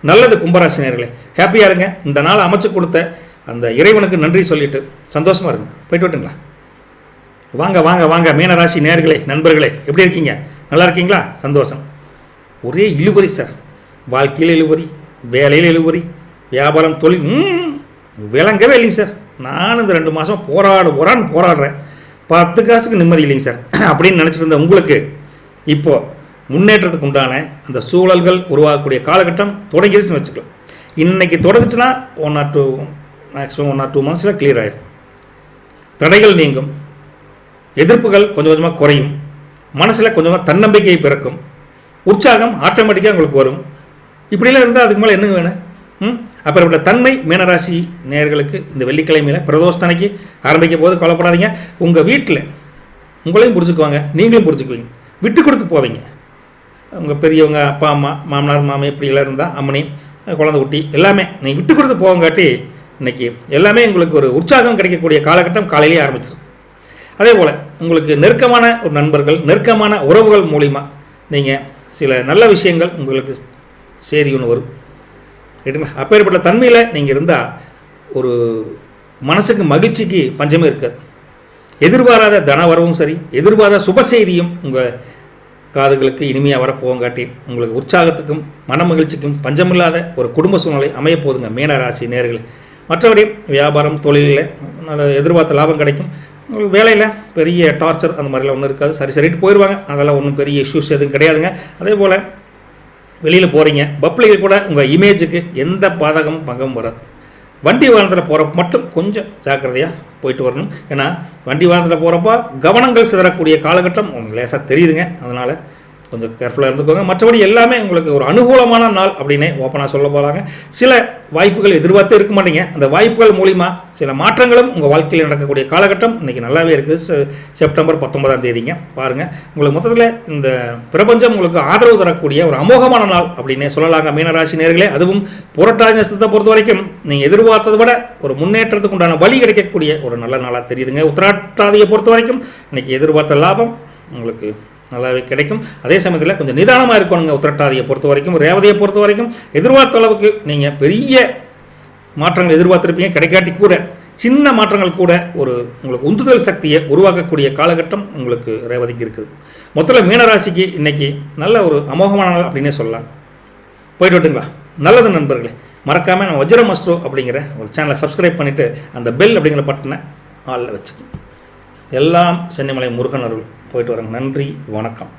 நல்லது கும்பராசி நேயர்களே, ஹாப்பியாக இருங்க. இந்த நாள் அமைச்சு கொடுத்த அந்த இறைவனுக்கு நன்றி சொல்லிட்டு சந்தோஷமாக இருங்க. போயிட்டு வரட்டுங்களா? வாங்க வாங்க வாங்க மீனராசி நேயர்களே, நண்பர்களே, எப்படி இருக்கீங்க? நல்லா இருக்கீங்களா? சந்தோஷம். ஒரே இழுபறி சார், வாழ்க்கையில் இழுபறி, வேலையில் இழுபறி, வியாபாரம் தொழில் விளங்கவே இல்லைங்க சார். நான் இந்த 2 மாதம் போராடுறேன், 10 காசுக்கு நிம்மதி இல்லைங்க சார் அப்படின்னு நினச்சிட்டு இருந்த உங்களுக்கு இப்போது முன்னேற்றத்துக்கு உண்டான அந்த சூழல்கள் உருவாகக்கூடிய காலகட்டம் தொடங்கிடுச்சுன்னு வச்சுக்கலாம். இன்றைக்கி தொடங்குச்சுன்னா 1 or 2 மந்த்ஸில் கிளியர் ஆகிடும். தடைகள் நீங்கும், எதிர்ப்புகள் கொஞ்சம் கொஞ்சமாக குறையும், மனசில் கொஞ்சமாக தன்னம்பிக்கை பிறக்கும், உற்சாகம் ஆட்டோமேட்டிக்காக உங்களுக்கு வரும். இப்படிலாம் இருந்தால் அதுக்கு மேலே என்ன வேணும்? அப்படிப்பட்ட தன்மை மீனராசி நேயர்களுக்கு இந்த வெள்ளிக்கிழமையில் பிரதோஷத்தனைக்கு ஆரம்பிக்க போது கவலைப்படாதீங்க. உங்கள் வீட்டில் உங்களையும் பிடிச்சிக்குவாங்க, நீங்களும் பிடிச்சிக்குவீங்க, விட்டு கொடுத்து போவீங்க. உங்கள் பெரியவங்க அப்பா அம்மா மாமனார் மாமி இப்படிலாம் இருந்தால் அம்மனி குழந்தை குட்டி எல்லாமே நீங்கள் விட்டு கொடுத்து போவங்காட்டி இன்றைக்கி எல்லாமே உங்களுக்கு ஒரு உற்சாகம் கிடைக்கக்கூடிய காலகட்டம் காலையிலேயே ஆரம்பிச்சிடும். அதே போல் உங்களுக்கு நெருக்கமான ஒரு நண்பர்கள், நெருக்கமான உறவுகள் மூலிமா நீங்கள் சில நல்ல விஷயங்கள் உங்களுக்கு செய்தி ஒன்று வரும். ரைட்டுங்களா? அப்பேற்பட்ட தன்மையில் நீங்கள் இருந்தால் ஒரு மனசுக்கு மகிழ்ச்சிக்கு பஞ்சமே இருக்காது. எதிர்பாராத தன வரவும் சரி, எதிர்பாராத சுப செய்தியும் உங்கள் காதுகளுக்கு இனிமையாக வரப்போங்காட்டி உங்களுக்கு உற்சாகத்துக்கும் மன மகிழ்ச்சிக்கும் பஞ்சமில்லாத ஒரு குடும்ப சூழ்நிலை அமைய போதுங்க மீனராசி நேயர்களே. மற்றபடி வியாபாரம் தொழிலில் நல்ல எதிர்பார்த்த லாபம் கிடைக்கும். உங்களுக்கு வேலையில் பெரிய டார்ச்சர் அந்த மாதிரிலாம் ஒன்றும் இருக்காது, சரிட்டு போயிடுவாங்க. அதெல்லாம் ஒன்றும் பெரிய இஷ்யூஸ் எதுவும் கிடையாதுங்க. அதே போல் வெளியில் போகிறீங்க, பப்ளிக்கில் கூட உங்கள் இமேஜுக்கு எந்த பாதகமும் பங்கமும் வராது. வண்டி வாகனத்தில் போகிறப்ப மட்டும் கொஞ்சம் ஜாக்கிரதையாக போயிட்டு வரணும். ஏன்னா வண்டி வாகனத்தில் போகிறப்ப கவனங்கள் சிதறக்கூடிய காலகட்டம் உங்களுக்கு லேசாக தெரியுதுங்க. அதனால் கொஞ்சம் கேர்ஃபுல்லாக இருந்துக்கோங்க. மற்றபடி எல்லாமே உங்களுக்கு ஒரு அனுகூலமான நாள் அப்படின்னே ஓப்பனாக சொல்ல போகிறாங்க. சில வாய்ப்புகள் எதிர்பார்த்தே இருக்க மாட்டீங்க. அந்த வாய்ப்புகள் மூலிமா சில மாற்றங்களும் உங்கள் வாழ்க்கையில் நடக்கக்கூடிய காலகட்டம் இன்றைக்கி நல்லாவே இருக்குது. செப்டம்பர் 19ஆம் தேதிங்க பாருங்கள். உங்களுக்கு மொத்தத்தில் இந்த பிரபஞ்சம் உங்களுக்கு ஆதரவு தரக்கூடிய ஒரு அமோகமான நாள் அப்படின்னே சொல்லலாங்க மீனராசி நேயர்களே. அதுவும் புரட்டாதி நட்சத்திரத்தை பொறுத்த வரைக்கும் நீங்கள் எதிர்பார்த்ததை விட ஒரு முன்னேற்றத்துக்கு உண்டான வழி கிடைக்கக்கூடிய ஒரு நல்ல நாளாக தெரியுதுங்க. உத்திராட்டாதியை பொறுத்த வரைக்கும் இன்றைக்கி எதிர்பார்த்த லாபம் உங்களுக்கு நல்லாவே கிடைக்கும். அதே சமயத்தில் கொஞ்சம் நிதானமாக இருக்கணுங்க. உத்திரட்டாதியை பொறுத்த வரைக்கும், ரேவதியை பொறுத்த வரைக்கும் எதிர்பார்த்த அளவுக்கு நீங்கள் பெரிய மாற்றங்கள் எதிர்பார்த்துருப்பீங்க. கிடைக்காட்டி கூட சின்ன மாற்றங்கள் கூட ஒரு உங்களுக்கு உந்துதல் சக்தியை உருவாக்கக்கூடிய காலகட்டம் உங்களுக்கு ரேவதிக்கு இருக்குது. மொத்தத்தில் மீனராசிக்கு இன்றைக்கி நல்ல ஒரு அமோகமான நாள் அப்படின்னே சொல்லலாம். போயிட்டு வரட்டுங்களா? நல்லது நண்பர்களே, மறக்காமல் நம்ம வஜ்ரம் அஸ்ட்ரோ அப்படிங்கிற ஒரு சேனலை சப்ஸ்கிரைப் பண்ணிவிட்டு அந்த பெல் அப்படிங்கிற பட்டனை ஆளில் வச்சுக்கணும். எல்லாம் சென்னிமலை முருகன் அருள். போயிட்டு வரேங்க. நன்றி, வணக்கம்.